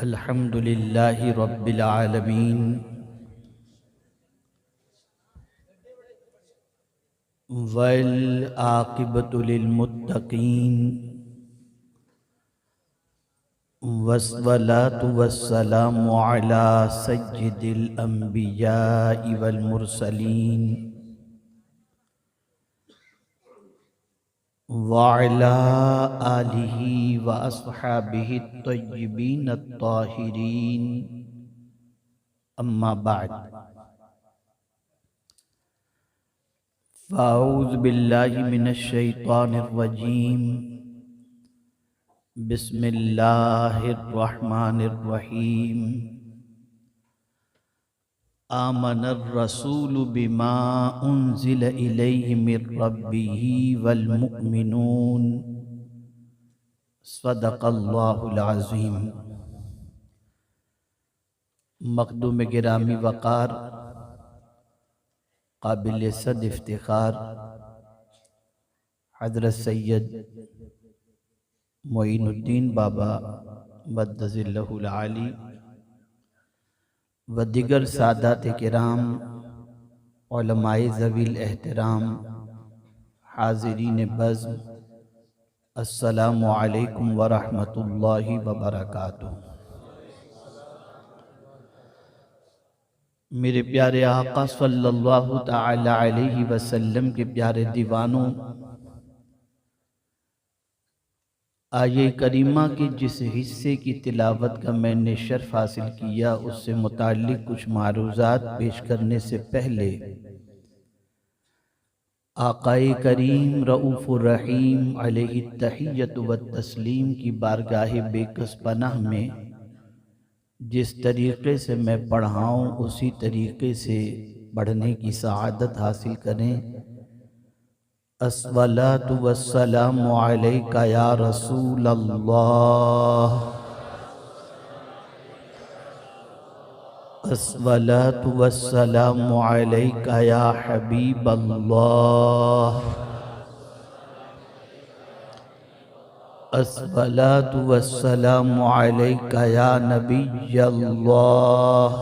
अल्हम्दुलिल्लाहि रब्बिल आलमीन वल आक़िबतु लिल मुत्तक़ीन वस्सलातु वस्सलामु अला सय्यिदिल अंबियाइ वल मुरसलीन व अला आलिहि व अस्हाबिहि तय्यिबीन अत्ताहिरीन अम्मा बाद फ़अऊज़ु बिल्लाहि मिनश शैतानिर रजीम बिस्मिल्लाहिर रहमानिर रहीम आमनर रसूलु बिमा उन्ज़िल इलैहि मिर रब्बिही वल मुअमिनून सदक़ल्लाहुल अज़ीम। मक़दूम गिरामी वक़ार काबिल सद इफ्तिखार हज़रत सैयद मोइनुद्दीन बाबा मद्दज़िल्लहुल आली व दिगर सादात किराम उलमाए ज़वील एहतराम हाज़िरीन बज़्म अस्सलामु अलैकुम व रहमतुल्लाहि व बरकातुहू। मेरे प्यारे आका सल्लल्लाहु तआला अलैहि वसल्लम के प्यारे दीवानों, आये करीमा के जिस हिस्से की तिलावत का मैंने शर्फ हासिल किया उससे मुताल्लिक कुछ मारूज़ात पेश करने से पहले आकाए करीम रऊफ़ुर रहीम अलैहि तहिय्यतु व तस्लीम की बारगाह बेकस पनाह में जिस तरीक़े से मैं पढ़ाऊँ उसी तरीक़े से पढ़ने की सआदत हासिल करें। अस्सलातु वस्सलामु अलैका या रसूल अल्लाह, अस्सलातु वस्सलामु अलैका या हबीब अल्लाह, अस्सलातु वस्सलामु अलैका या नबी अल्लाह,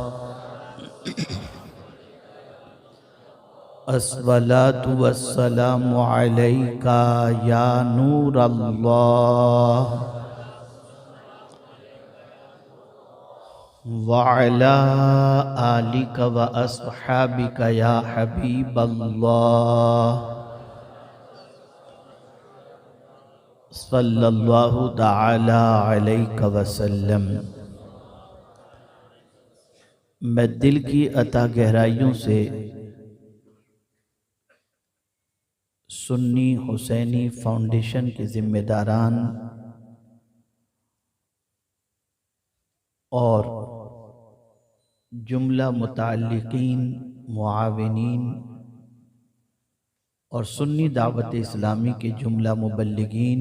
अस्सलातु वस्सलामु अलैका या नूर अल्लाह, व अला आलिका व अस्हाबिका या हबीब अल्लाह सल्लल्लाहु तआला अलैहि वसल्लम। मैं दिल की अता गहराइयों से सुन्नी हुसैनी फाउंडेशन के जिम्मेदारान और जुमला मुताल्लिकीन मुआविनीन और सुन्नी दावत इस्लामी के जुमला मुबल्लिगीन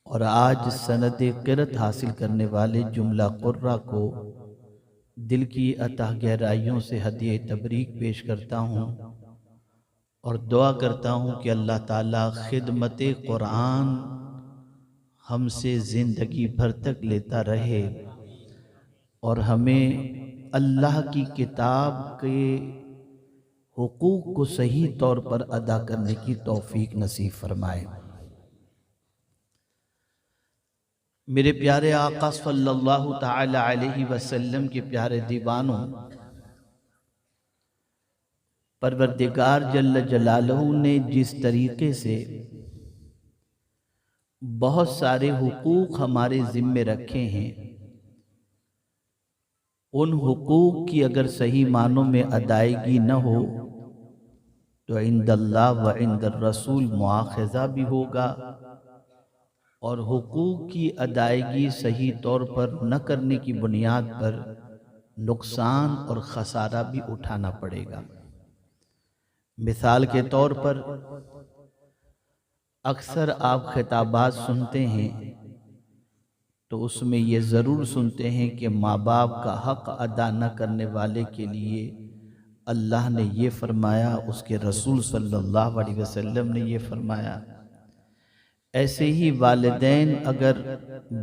और आज सनद क़िरत हासिल करने वाले जुमला क़ुर्रा को दिल की अता गहराइयों से हदिया तबरीक पेश करता हूँ और दुआ करता हूँ कि अल्लाह ताला खिदमत कुरान हमसे ज़िंदगी भर तक लेता रहे और हमें अल्लाह की किताब के हुकूक को सही तौर पर अदा करने की तौफीक नसीब फरमाए। मेरे प्यारे आका सल्लल्लाहु तआला अलैहि वसल्लम के प्यारे दीवानों, परवरदिगार जल्ल जलालहू ने जिस तरीके से बहुत सारे हुकूक हमारे ज़िम्मे रखे हैं, उन हुकूक की अगर सही मानों में अदायगी न हो तो इंदल्लाह व इंदर रसूल मुआखज़ा भी होगा और हुकूक की अदायगी सही तौर पर न करने की बुनियाद पर नुकसान और ख़सारा भी उठाना पड़ेगा। मिसाल के तौर पर अक्सर आप खिताबात सुनते हैं तो उसमें ये ज़रूर सुनते हैं कि माँ बाप का हक़ अदा न करने वाले के लिए अल्लाह ने ये फरमाया, उसके रसूल सल्लल्लाहु अलैहि वसल्लम ने ये फरमाया। ऐसे ही वालिदैन अगर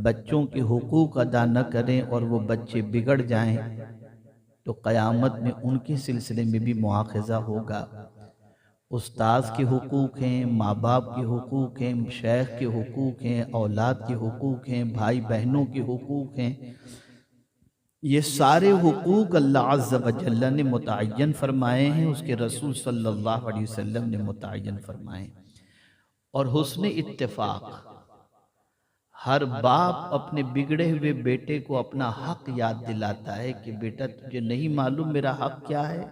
बच्चों के हुकूक अदा न करें और वो बच्चे बिगड़ जाएं तो क़यामत में उनके सिलसिले में भी मुआख़ज़ा होगा। उस्ताद के हुकूक हैं, माँ बाप के हुकूक हैं, शेख के हुकूक हैं, औलाद के हुकूक हैं, भाई बहनों के हुकूक हैं। ये सारे हुकूक अल्लाह अज़्ज़ व जल्ल ने मुतअय्यन फरमाए हैं, उसके रसूल सल्लल्लाहु अलैहि वसल्लम ने मुतअय्यन फरमाए हैं। और हुस्न इत्तेफाक, हर बाप अपने बिगड़े हुए बेटे को अपना हक याद दिलाता है कि बेटा तुझे नहीं मालूम मेरा हक क्या है।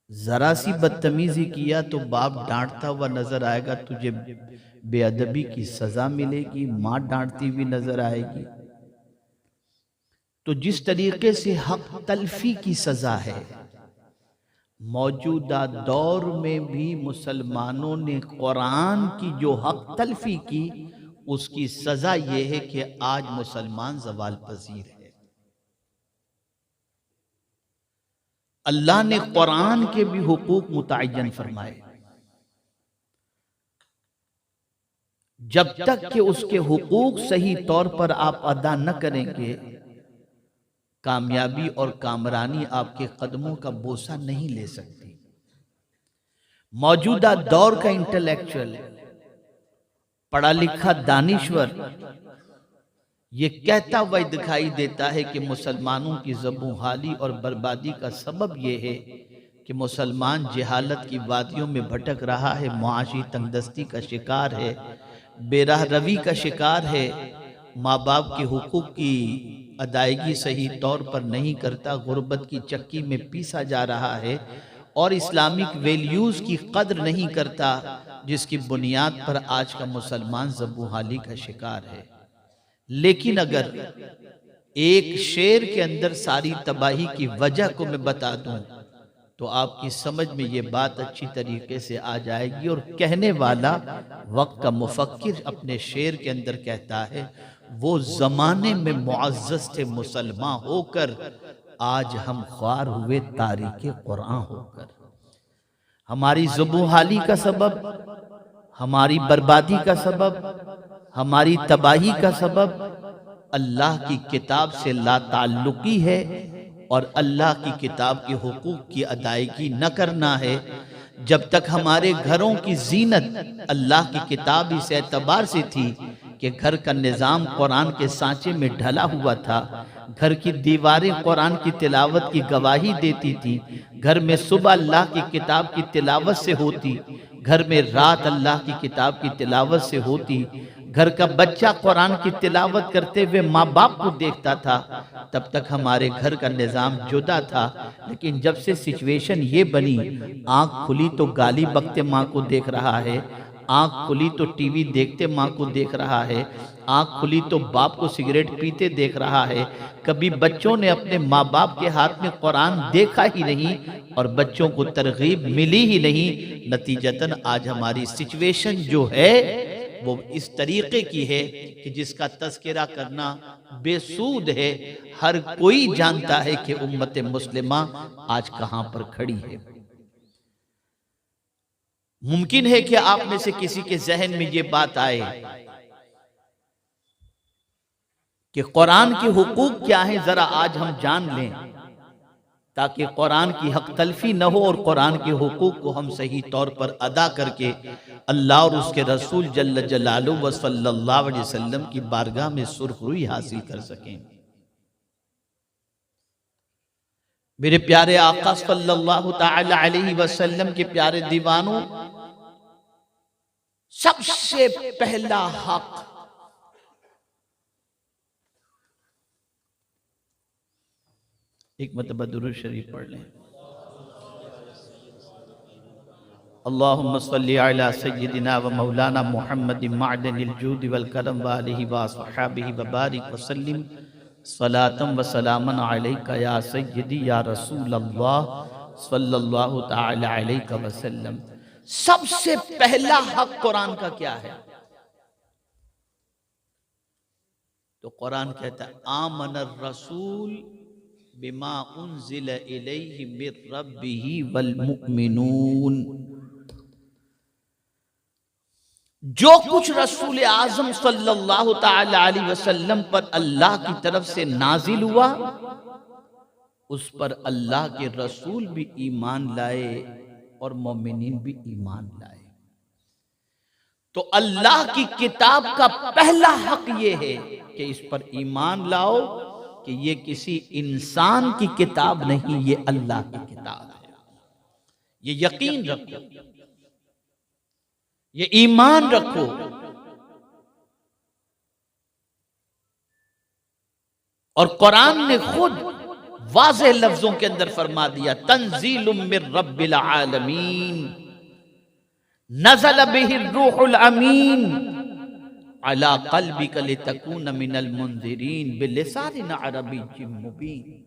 जरा सी बदतमीजी किया तो बाप डांटता हुआ नजर आएगा, तुझे बेअदबी की सजा मिलेगी, माँ डांटती हुई नजर आएगी। तो जिस तरीके से हक तलफी की सजा है, मौजूदा दौर में भी मुसलमानों ने कुरान की जो हक तलफी की, उसकी सजा यह है कि आज मुसलमान जवाल पजीर है। अल्लाह ने कुरान के भी हुकूक मुतअय्यन फरमाए, जब तक कि उसके हुकूक सही तौर पर आप अदा न करेंगे, कामयाबी और कामरानी आपके कदमों का बोसा नहीं ले सकती। मौजूदा दौर का इंटेलेक्चुअल, पढ़ा लिखा दानिश्वर ये कहता हुआ दिखाई देता है कि मुसलमानों की ज़बूहाली और बर्बादी का सबब यह है कि मुसलमान जहालत की वादियों में भटक रहा है, मुआशी तंगदस्ती का शिकार है, बेराह रवी का शिकार है, माँ बाप के हुकूक की अदायगी सही तौर पर नहीं करता, गुर्बत की चक्की में पीसा जा रहा है और इस्लामिक वैल्यूज़ की कद्र नहीं करता, जिसकी बुनियाद पर आज का मुसलमान ज़बूहाली का शिकार है। लेकिन अगर एक शेर के अंदर सारी तबाही की वजह को मैं बता दूं तो आपकी समझ में ये बात अच्छी तरीके से आ जाएगी। और कहने वाला वक्त का मुफक्किर अपने शेर के अंदर कहता है, वो जमाने में मुअज़्ज़ज़ थे मुसलमान होकर, आज हम ख्वार हुए तारीके कुरान होकर। हमारी ज़ुबूहाली का सबब, हमारी बर्बादी का सबब, हमारी तबाही का सबब अल्लाह की किताब से लाताल्लुकी है और अल्लाह की किताब के हुकूक की अदायगी न करना है। जब तक हमारे घरों की जीनत अल्लाह की किताब इस एतबार से थी कि घर का निज़ाम कुरान के सांचे में ढला हुआ था, घर की दीवारें कुरान की तिलावत की गवाही देती थी, घर में सुबह अल्लाह की किताब की तिलावत से होती, घर में रात अल्लाह की किताब की तिलावत से होती, घर का बच्चा कुरान की तिलावत करते हुए माँ बाप को देखता था, तब तक हमारे घर का निज़ाम जुदा था। लेकिन जब से सिचुएशन ये बनी, आंख खुली तो गाली बकते माँ को देख रहा है, आंख खुली तो टीवी देखते माँ को देख रहा है, आंख खुली तो बाप को सिगरेट पीते देख रहा है। कभी बच्चों ने अपने माँ बाप के हाथ में कुरान देखा ही नहीं और बच्चों को तरगीब मिली ही नहीं। नतीजतन आज हमारी सिचुएशन जो है वो इस तरीके की है कि जिसका तज़किरा करना बेसूद है। हर कोई जानता है कि उम्मत मुस्लिमा आज कहां पर खड़ी है। मुमकिन है कि आप में से किसी के जहन में ये बात आए कि कुरान के हुकूक क्या है, जरा आज हम जान लें, ताकि कुरान की हक तलफी न हो और कुरान के हुकूक को हम सही तौर पर अदा करके अल्लाह और उसके रसूल जल्ल जलालुहु व सल्लल्लाहु अलैहि वसल्लम की बारगाह में सुरखरुई हासिल कर सकें। मेरे प्यारे आका सल्लल्लाहु तआला अलैहि वसल्लम के प्यारे दीवानों, सबसे पहला हक एक मतबा दुरूद शरीफ पढ़ लें। अल्लाहुम्मा सल्ली अला सय्यिदिना व मौलाना मुहम्मदिन मअदनिल जूद वल करम व आलिहि व अस्हाबिहि व बारिक व सल्लिम सलातम व सलामन अलैका या सय्यदी या रसूल अल्लाह सल्लल्लाहु तआला अलैहि वसल्लम। सबसे पहला हक कुरान का क्या है? तो कुरान कहता है, आमनर रसूल बिमा उन्जिल इलैहि मिर रब्बिही वल मुमिनून। जो कुछ रसूल आजम सल्लल्लाहु ताला अलैहि वसल्लम पर अल्लाह की तरफ से नाजिल हुआ, उस पर अल्लाह के रसूल भी ईमान लाए और मोमिनीन भी ईमान लाए। तो अल्लाह की किताब का पहला हक ये है कि इस पर ईमान लाओ कि ये किसी इंसान की किताब नहीं, ये अल्लाह की किताब है। ये यकीन रखो, ये ईमान रखो। और कुरान ने खुद वाज़ेह लफ्जों के अंदर फरमा दिया, तंजीलुम मिर रब्बिल आलमीन नज़ल बिहिर रूहुल अमीन अला क़ल्बिका लितकून मिनल मुंज़िरीन बिलिसानिन अरबिय्यिम मुबीन।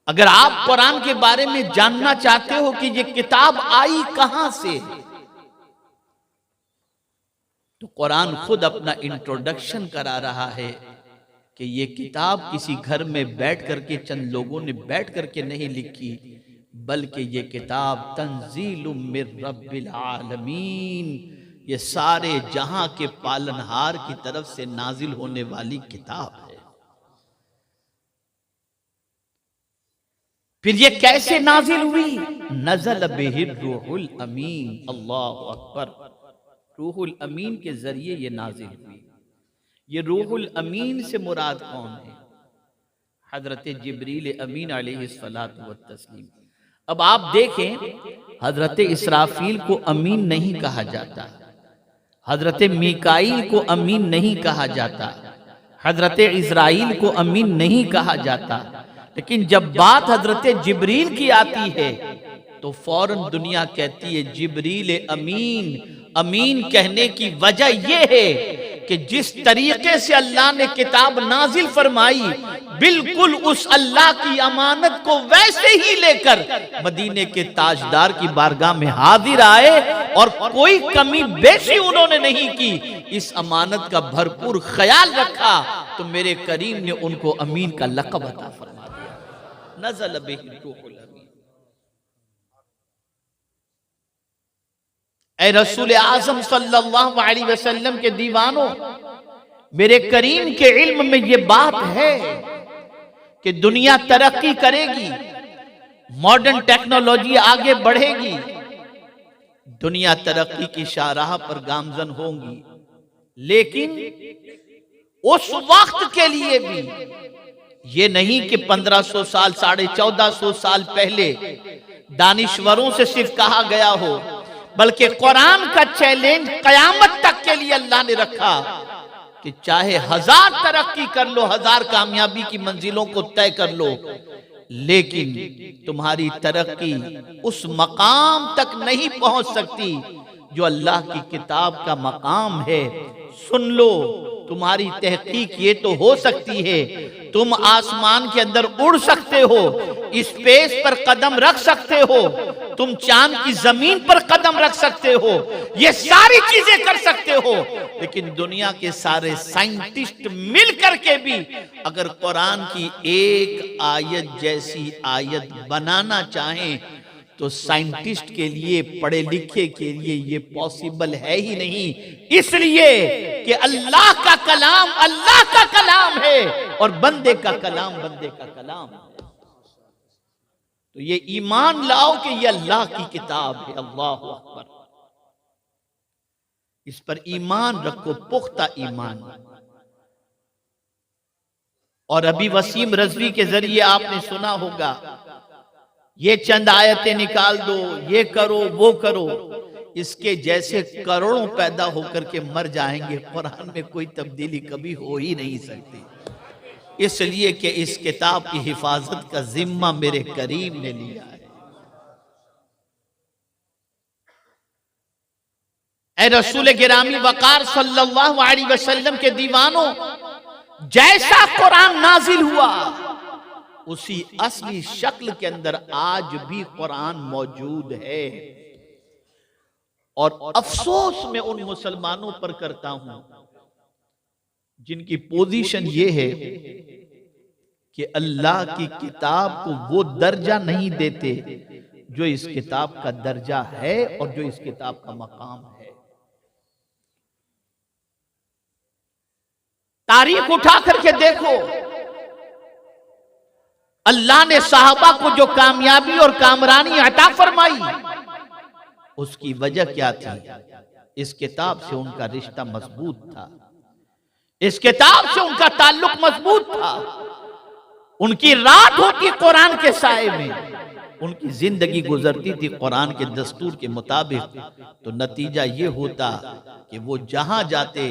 अगर आप कुरान के बारे में जानना चाहते हो कि ये किताब आई कहां से, तो कुरान खुद अपना इंट्रोडक्शन करा रहा है कि ये किताब किसी घर में बैठ करके चंद लोगों ने बैठ करके नहीं लिखी, बल्कि ये किताब तंजीलुम मिर रब्बिल आलमीन, ये सारे जहां के पालनहार की तरफ से नाजिल होने वाली किताब है। फिर ये कैसे नाजिल हुई? नज़ल बिहिर रूहुल अमीन, अल्लाहु अकबर। रूहुल अमीन के जरिए ये नाजिल हुई। ये रूहुल अमीन से मुराद कौन है? हजरत जिब्रील अमीन अलैहिस्सलातु वत्तस्लीम। अब आप देखें, हजरत इसराफील को अमीन नहीं कहा जाता, हजरत मीकाईल को अमीन नहीं कहा जाता, हजरत इज़राइल को अमीन नहीं कहा जाता, लेकिन जब बात हजरत जिब्रील की आती है तो फौरन दुनिया कहती है जिब्रील अमीन। अमीन कहने की वजह यह है कि जिस तरीके से अल्लाह ने किताब नाजिल फरमाई, बिल्कुल उस अल्लाह की अमानत को वैसे ही लेकर मदीने के ताजदार की बारगाह में हाजिर आए और कोई कमी बेशी उन्होंने नहीं की। इस अमानत का भरपूर ख्याल रखा तो मेरे करीम ने उनको अमीन का लक़ब अता फरमा दिया। नज़ल बिहिर रूहुल अमीन। ऐ रसूल आज़म सल्लल्लाहु अलैहि वसल्लम के दीवानों, मेरे करीम के इल्म में ये बात है कि दुनिया तरक्की करेगी, मॉडर्न टेक्नोलॉजी आगे बढ़ेगी, दुनिया तरक्की की शाहराह पर गामजन होंगी, लेकिन उस वक्त के लिए भी ये नहीं कि 1500 साल 1450 साल पहले दानिश्वरों से सिर्फ कहा गया हो, बल्कि कुरान का चैलेंज कयामत तक के लिए अल्लाह ने रखा कि चाहे 1000 तरक्की कर लो, 1000 कामयाबी की मंजिलों को तय कर लो, लेकिन तुम्हारी तरक्की उस मकाम तक नहीं पहुंच सकती जो अल्लाह की किताब का मकाम है। सुन लो, तुम्हारी तहकीक ये तो हो सकती है, तुम आसमान के अंदर उड़ सकते हो, स्पेस पर कदम रख सकते हो, तुम चांद की जमीन पर कदम रख सकते हो, ये सारी चीजें कर सकते हो, लेकिन दुनिया के सारे साइंटिस्ट मिल करके भी अगर कुरान की एक आयत जैसी आयत बनाना चाहें तो साइंटिस्ट के लिए, पढ़े लिखे के लिए ये पॉसिबल है ही नहीं, इसलिए कि अल्लाह का कलाम अल्लाह का कलाम है और बंदे का कलाम बंदे का कलाम है। तो ये ईमान लाओ कि ये अल्लाह की किताब है। अल्लाहु अकबर। इस पर ईमान रखो, पुख्ता ईमान। और अभी वसीम रजवी के जरिए आपने सुना होगा, ये चंद आयतें निकाल दो, ये करो वो करो, इसके जैसे करोड़ों पैदा होकर के मर जाएंगे। कुरान में कोई तब्दीली कभी हो ही नहीं सकती, इसलिए कि इस किताब की हिफाजत का जिम्मा मेरे करीम ने लिया है। ऐ रसूल गिरामी वकार सल्लल्लाहु अलैहि वसल्लम के दीवानों, जैसा कुरान नाजिल हुआ उसी असली शक्ल के अंदर आज भी कुरान मौजूद है। और अफसोस मैं उन मुसलमानों पर करता हूं जिनकी पोजीशन ये है कि अल्लाह की किताब को वो दर्जा नहीं देते जो इस किताब का दर्जा है और जो इस किताब का मकाम है। तारीख उठा करके देखो, अल्लाह ने साहबा को जो कामयाबी और कामरानी अता फरमाई, उसकी वजह क्या थी? इस किताब से उनका रिश्ता मजबूत था, इस किताब से उनका ताल्लुक मजबूत था। उनकी रात होती कुरान के साए में, उनकी जिंदगी गुजरती थी कुरान के दस्तूर के मुताबिक। तो नतीजा ये होता कि वो जहां जाते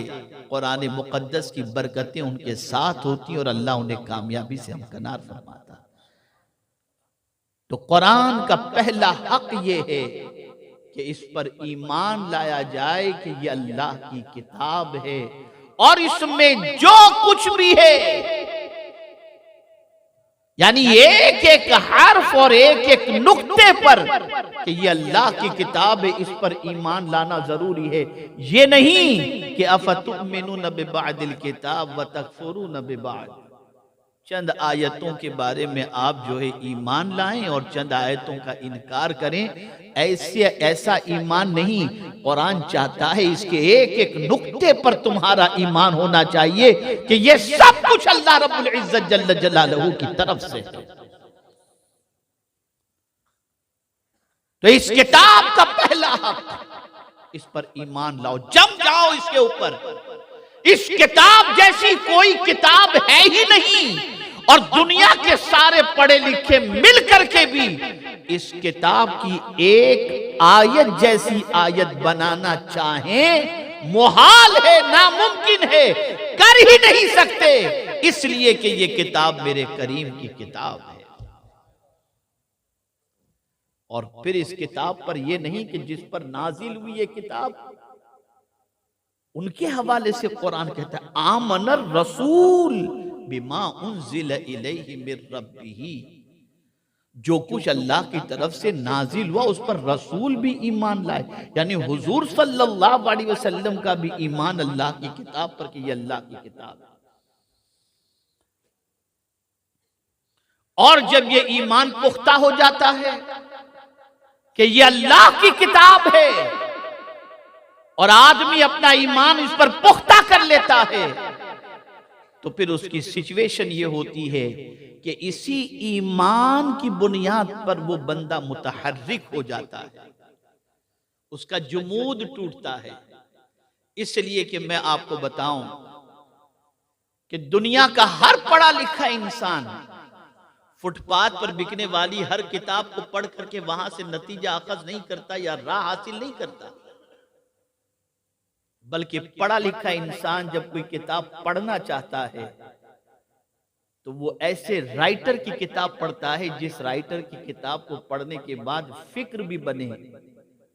कुरान मुकद्दस की बरकतें उनके साथ होती और अल्लाह उन्हें कामयाबी से हमकनार फरमाता। तो कुरान का पहला हक ये है कि इस पर ईमान लाया जाए कि ये अल्लाह की किताब है और इसमें जो कुछ भी है, यानी एक एक हर्फ और एक एक नुक्ते पर कि ये अल्लाह की किताब है, इस पर ईमान लाना जरूरी है। ये नहीं कि अफतुमिनून बिबादिल किताब व तकफुरून बिबाद, चंद आयतों के बारे में आप जो है ईमान लाएं और चंद आयतों का इनकार करें। ऐसा ईमान नहीं, कुरान चाहता है इसके एक एक नुक्ते पर तुम्हारा ईमान होना चाहिए कि ये सब कुछ अल्लाह रब्बुल इज्जत जल्ल जलालहू की तरफ से है। तो इस किताब का पहला हक, इस पर ईमान लाओ, जम जाओ इसके ऊपर। इस किताब जैसी कोई किताब है ही नहीं, और दुनिया के सारे पढ़े लिखे मिल करके भी इस किताब की एक आयत जैसी आयत बनाना चाहें मुहाल है, नामुमकिन है, कर ही नहीं सकते, इसलिए कि ये किताब मेरे करीम की किताब है। और फिर इस किताब पर यह नहीं कि जिस पर नाजिल हुई ये किताब, उनके हवाले से कुरान कहता है आमनर रसूल बिमा उन्जिल इलैहि मिर रब्बिही, जो कुछ अल्लाह की तरफ से नाजिल हुआ उस पर रसूल भी ईमान लाए, यानी हुजूर सल्लल्लाहु अलैहि वसल्लम का भी ईमान अल्लाह की किताब पर कि ये अल्लाह की किताब है। और जब ये ईमान पुख्ता हो जाता है कि ये अल्लाह की किताब है और आदमी अपना ईमान इस पर पुख्ता कर लेता है, तो फिर उसकी सिचुएशन ये होती है कि इसी ईमान की बुनियाद पर वो बंदा मुतहर्रिक हो जाता है, उसका जुमूद टूटता है। इसलिए कि मैं आपको बताऊं कि दुनिया का हर पढ़ा लिखा इंसान फुटपाथ पर बिकने वाली हर किताब को पढ़ करके वहां से नतीजा अखज नहीं करता या राह हासिल नहीं करता, बल्कि पढ़ा लिखा इंसान जब कोई किताब पढ़ना चाहता है तो वो ऐसे राइटर की किताब पढ़ता है जिस राइटर की किताब को पढ़ने के बाद फिक्र भी बने,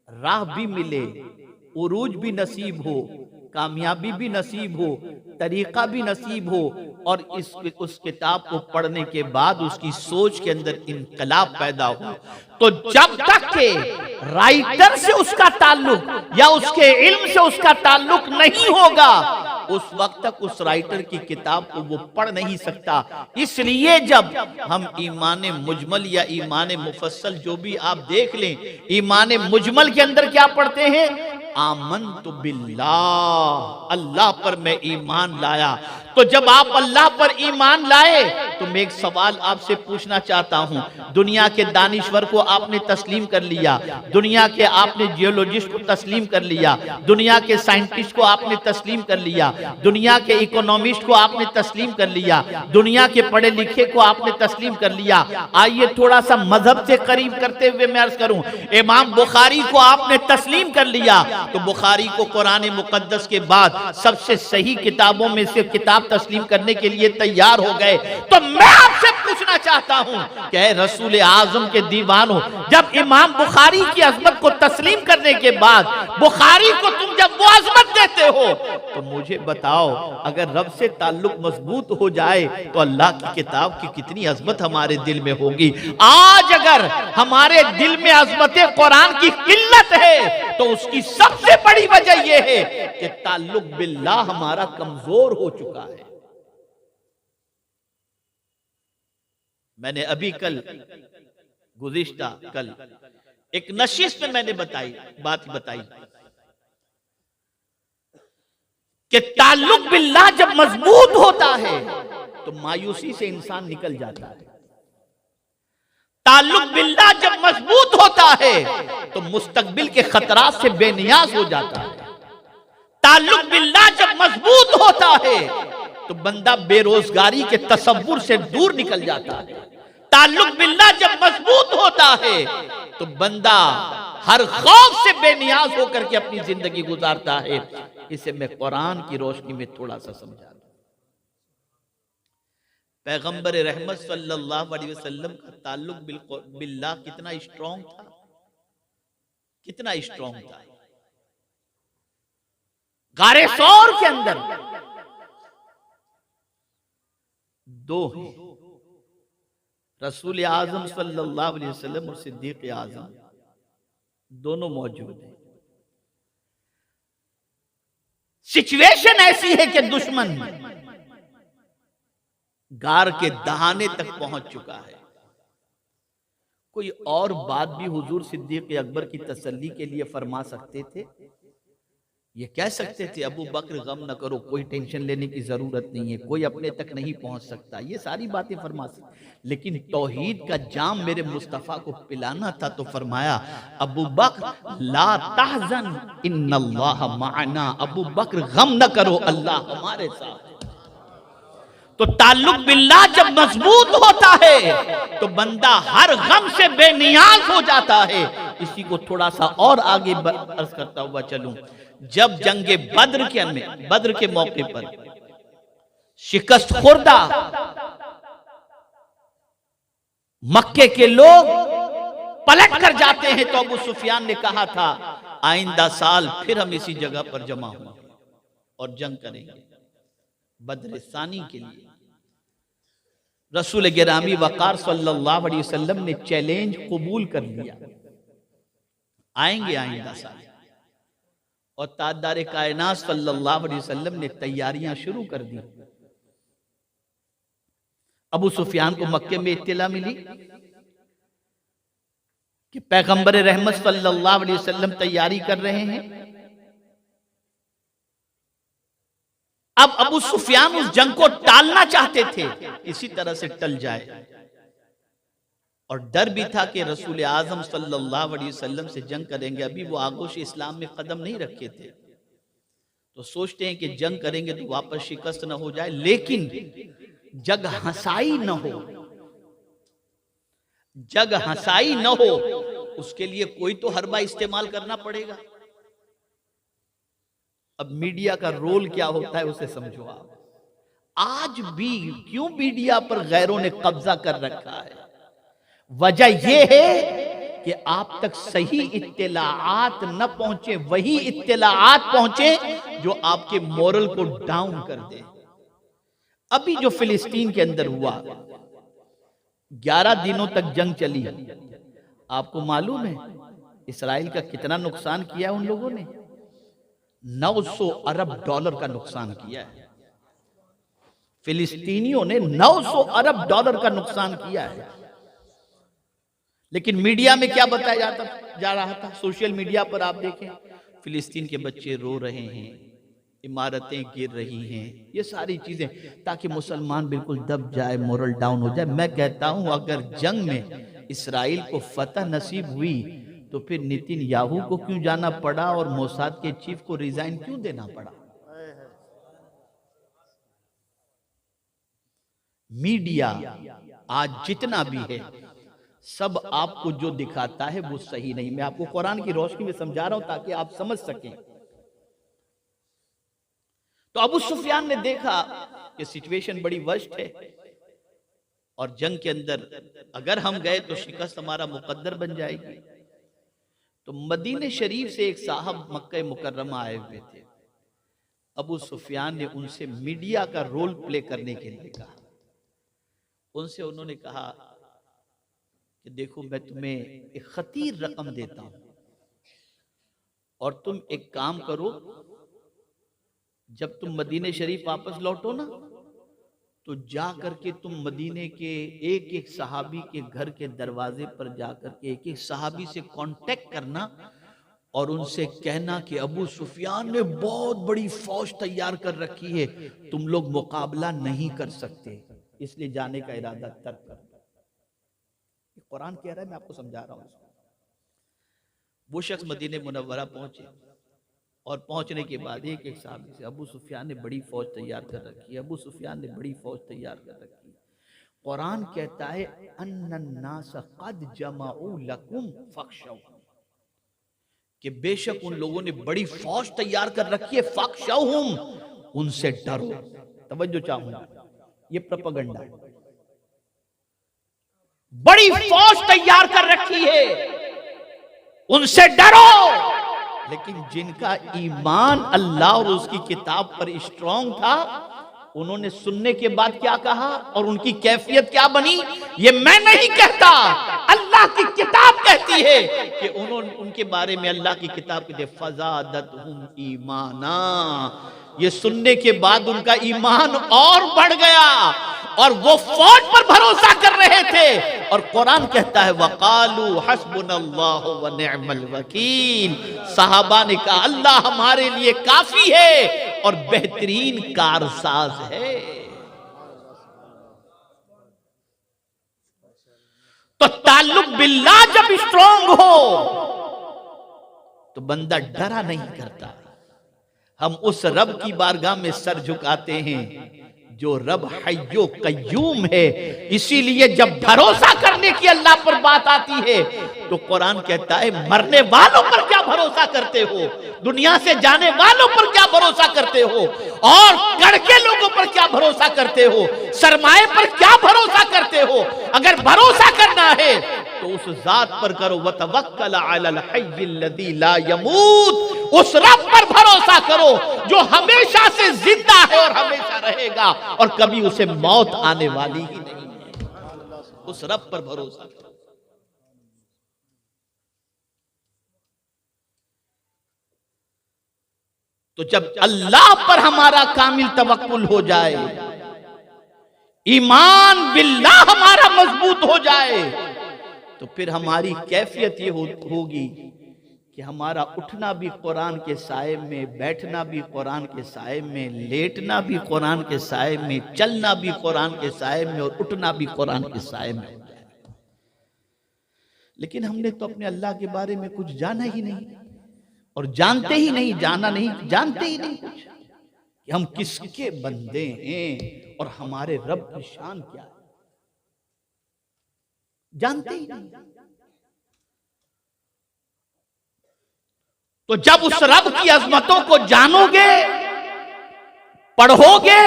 राह भी मिले, उरूज भी नसीब हो, कामयाबी भी नसीब हो, तरीका भी नसीब हो, और उस किताब को पढ़ने के बाद उसकी सोच के अंदर इनकलाब पैदा हो। तो जब तक के राइटर से उसका ताल्लुक या उसके इल्म से उसका ताल्लुक नहीं होगा, उस वक्त तक उस राइटर की किताब को वो पढ़ नहीं सकता। इसलिए जब हम ईमान मुजमल या ईमान मुफस्सल जो भी आप देख लें, ईमान मुजमल के अंदर क्या पढ़ते हैं, आमनतु बिल्लाह, अल्लाह पर मैं ईमान लाया। तो जब आप अल्लाह पर ईमान लाए तो मैं एक सवाल आपसे पूछना चाहता हूं, दुनिया के दानिश्वर को आपने तस्लीम कर लिया, दुनिया के आपने जियोलॉजिस्ट को तस्लीम कर लिया, दुनिया के साइंटिस्ट को आपने तस्लीम कर लिया, दुनिया के इकोनॉमिस्ट को आपने तस्लीम कर लिया, दुनिया के पढ़े लिखे को आपने तस्लीम कर लिया। आइए थोड़ा सा मजहब से करीब करते हुए मैं अर्ज करूं, इमाम बुखारी को आपने तस्लीम कर लिया, तो बुखारी को कुरान मुकद्दस के बाद सबसे सही किताबों में से किताब तस्लीम करने के लिए तैयार हो गए। तो मैं आपसे पूछना चाहता हूं कि रसूल आजम के दीवानों, जब इमाम बुखारी की अजमत को तस्लीम करने के बाद बुखारी को तुम जब वो अजमत देते हो, तो मुझे बताओ अगर रब से ताल्लुक मजबूत हो जाए तो अल्लाह की किताब की कितनी अजमत हमारे दिल में होगी। आज अगर हमारे दिल में अजमत कुरान की किल्लत है तो उसकी सबसे बड़ी वजह यह है कि ताल्लुक बिल्लाह हमारा कमजोर हो चुका है। मैंने अभी गुज़िश्ता कल एक नशिश में मैंने बात बताई कि ताल्लुक बिल्लाह जब मजबूत होता है तो मायूसी से इंसान निकल जाता है। ताल्लुक बिल्लाह जब मजबूत होता है तो मुस्तकबिल के खतरात से बेनियाज हो जाता है। ताल्लुक बिल्लाह जब मजबूत होता है तो बंदा बेरोजगारी के तसव्वुर से दूर निकल जाता है। ताल्लुक बिल्लाह जब मजबूत होता है तो बंदा हर खौफ से बेनियाज होकर के अपनी जिंदगी गुजारता है। इसे मैं कुरान की रोशनी में थोड़ा सा समझा दूं। पैगंबर रहमत सल्लल्लाहु अलैहि वसल्लम का ताल्लुक बिल्लाह कितना स्ट्रॉन्ग था, कितना स्ट्रॉन्ग था। गारे सौर के अंदर दो हैं, रसूल आजम सल्लल्लाहु अलैहि वसल्लम और सिद्दीक आजम, दोनों मौजूद हैं। सिचुएशन ऐसी है कि दुश्मन गार के दहाने तक पहुंच चुका है। कोई और बात भी हुजूर सिद्दीक अकबर की तसल्ली के लिए फरमा सकते थे। ये कह सकते थे अबू बकर गम न करो, कोई टेंशन लेने की जरूरत नहीं है, कोई अपने तक नहीं पहुंच सकता, ये सारी बातें फरमा सकते। लेकिन तौहीद का जाम मेरे मुस्तफा को पिलाना था तो फरमाया अबू बकर ला तहज़न इन्नल्लाह माअना, अबू बकर गम न करो, अल्लाह हमारे साथ। तो ताल्लुक बिल्लाह जब मजबूत होता है तो बंदा हर गम से बेनियाज हो जाता है। इसी को थोड़ा सा और आगे अर्ज करता हुआ चलूं। जब जंगे बद्र के मौके पर शिकस्त खुर्दा मक्के के लोग पलट कर जाते हैं तो अबू सुफियान ने कहा था आइंदा साल फिर हम इसी जगह पर जमा होंगे और जंग करेंगे बद्र सानी के लिए। रसूल गिरामी वकार सल्लल्लाहु अलैहि वसल्लम ने चैलेंज कबूल कर लिया, आएंगे आइंदा साल। और ताजदार कायनात सल्लल्लाहु अलैहि वसल्लम ने तैयारियां शुरू कर दी। अबू सुफियान को मक्के में इत्तला मिली कि पैगंबर रहमत सल्लल्लाहु अलैहि वसल्लम तैयारी कर रहे हैं। अब अबू सुफियान उस जंग को टालना चाहते थे, इसी तरह से टल जाए। और डर भी था कि रसूल आजम सल्लल्लाहु अलैहि वसल्लम से जंग करेंगे, अभी वो आगोश इस्लाम में कदम नहीं रखे थे, तो सोचते हैं कि जंग करेंगे तो वापस शिकस्त न हो जाए, लेकिन जग हंसाई न हो, जग हंसाई न हो, उसके लिए कोई तो हरबा इस्तेमाल करना पड़ेगा। अब मीडिया का रोल क्या होता है उसे समझो आप। आज भी क्यों मीडिया पर गैरों ने कब्जा कर रखा है? वजह यह है कि आप तक सही इत्तलाआत न पहुंचे, वही इत्तलाआत पहुंचे जो आपके मोरल को डाउन कर दे। अभी जो फिलिस्तीन के अंदर हुआ, 11 दिनों तक जंग चली, आपको मालूम है इसराइल का कितना नुकसान किया है उन लोगों ने? 900 अरब डॉलर का नुकसान किया है। फिलिस्तीनियों ने 900 अरब डॉलर का नुकसान किया है। लेकिन मीडिया में क्या बताया जा रहा था? सोशल मीडिया पर आप देखें, फिलिस्तीन के बच्चे रो रहे हैं, इमारतें गिर रही हैं, ये सारी चीजें, ताकि मुसलमान बिल्कुल दब जाए, मोरल डाउन हो जाए। मैं कहता हूं अगर जंग में इसराइल को फतह नसीब हुई तो फिर नितिन याहू को क्यों जाना पड़ा और मोसाद के चीफ को रिजाइन क्यों देना पड़ा? मीडिया आज जितना भी है सब आपको जो दिखाता है वो सही नहीं। मैं आपको कुरान की रोशनी में समझा रहा हूं ताकि आप समझ सकें। तो अबू सुफियान ने देखा कि सिचुएशन बड़ी वर्स्ट है और जंग के अंदर अगर हम गए तो शिकस्त हमारा मुकद्दर बन जाएगी। तो मदीने शरीफ से एक साहब मक्का मुकर्रमा आए हुए थे। अबू सुफियान ने उनसे मीडिया का रोल प्ले करने के लिए कहा। उनसे उन्होंने कहा कि देखो मैं तुम्हें एक खतीर रकम देता हूं और तुम एक काम करो, जब तुम मदीने शरीफ वापस लौटो ना तो जा करके तुम मदीने के एक एक सहाबी के घर के दरवाजे पर जाकर के एक एक सहाबी से कांटेक्ट करना और उनसे कहना कि अबू सुफियान ने बहुत बड़ी फौज तैयार कर रखी है, तुम लोग मुकाबला नहीं कर सकते, इसलिए जाने का इरादा तर्क कर। कुरान कह रहा है, मैं आपको समझा रहा हूं। वो शख्स मदीने मुनव्वरा पहुंचे और पहुंचने के बाद एक एक साहब से, अबू सुफियान ने बड़ी फौज तैयार कर रखी है, अबू सुफियान ने बड़ी फौज तैयार कर रखी है। कुरान कहता है अन्नन्नास क़द जमऊ लकुम फख्शौ, कि बेशक उन लोगों ने बड़ी फौज तैयार कर रखी है, फख्शौहुम, उनसे डरो। तवज्जो चाहूंगा, ये प्रोपेगेंडा है। बड़ी फौज तैयार कर रखी है, उनसे डरो। लेकिन जिनका ईमान अल्लाह और उसकी किताब पर स्ट्रांग था, उन्होंने सुनने के बाद क्या कहा और उनकी कैफियत क्या बनी, ये मैं नहीं कहता, अल्लाह की किताब कहती है कि उन्होंने, उनके बारे में अल्लाह की किताब कहती है फज़ादतहुम ईमाना, ये सुनने के बाद उनका ईमान और बढ़ गया और वो फौज पर भरोसा कर रहे थे। और कुरान कहता है वक़ालू हस्बुनल्लाहु व निअमल वकील, सहाबा ने कहा अल्लाह हमारे लिए काफी है और बेहतरीन कारसाज है। तो ताल्लुक बिल्लाह जब स्ट्रांग हो तो बंदा डरा नहीं करता। हम उस रब की बारगाह में सर झुकाते हैं जो रब हय्यो कय्यूम है। इसीलिए जब भरोसा करने की अल्लाह पर बात आती है तो कुरान कहता है मरने वालों पर क्या भरोसा करते हो, दुनिया से जाने वालों पर क्या भरोसा करते हो, और गढ़ के लोगों पर क्या भरोसा करते हो, सरमाए पर क्या भरोसा करते हो। अगर भरोसा करना है तो उस जात पर करो, वतवक्कल अलल हय्यिल्लज़ी ला यमूत, उस रब पर भरोसा करो जो हमेशा से जिंदा है और हमेशा रहेगा और कभी उसे मौत आने वाली ही नहीं है। उस रब पर भरोसा करो। तो जब अल्लाह पर हमारा कामिल तवक्कुल हो जाए, ईमान बिल्लाह हमारा मजबूत हो जाए, तो फिर हमारी कैफियत ये होगी कि हमारा उठना भी कुरान के साए में, बैठना भी कुरान के साए में, लेटना भी कुरान के साए में, चलना भी कुरान के साए में और उठना भी कुरान के साए में हो जाए। लेकिन हमने तो अपने अल्लाह के बारे में कुछ जाना ही नहीं और जानते ही नहीं, जाना नहीं, जानते ही नहीं कुछ कि हम किसके बंदे हैं और हमारे रब की शान क्या है, जानते ही नहीं। तो जब उस रब की अजमतों को जानोगे, पढ़ोगे,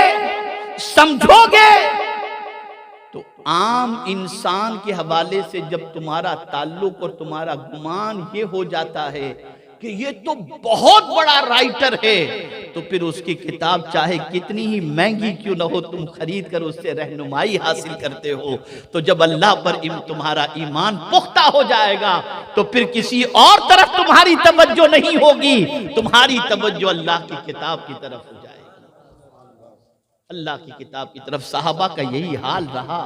समझोगे, तो आम इंसान के हवाले से जब तुम्हारा ताल्लुक और तुम्हारा गुमान ये हो जाता है कि ये तो बहुत बड़ा राइटर है, तो फिर उसकी किताब चाहे कितनी ही महंगी क्यों ना हो, तुम खरीद कर उससे रहनुमाई हासिल करते हो। तो जब अल्लाह पर तुम्हारा ईमान पुख्ता हो जाएगा तो फिर किसी और तरफ तुम्हारी तवज्जो नहीं होगी, तुम्हारी तवज्जो अल्लाह की किताब की तरफ हो जाएगी, अल्लाह की किताब की तरफ। साहबा का यही हाल रहा,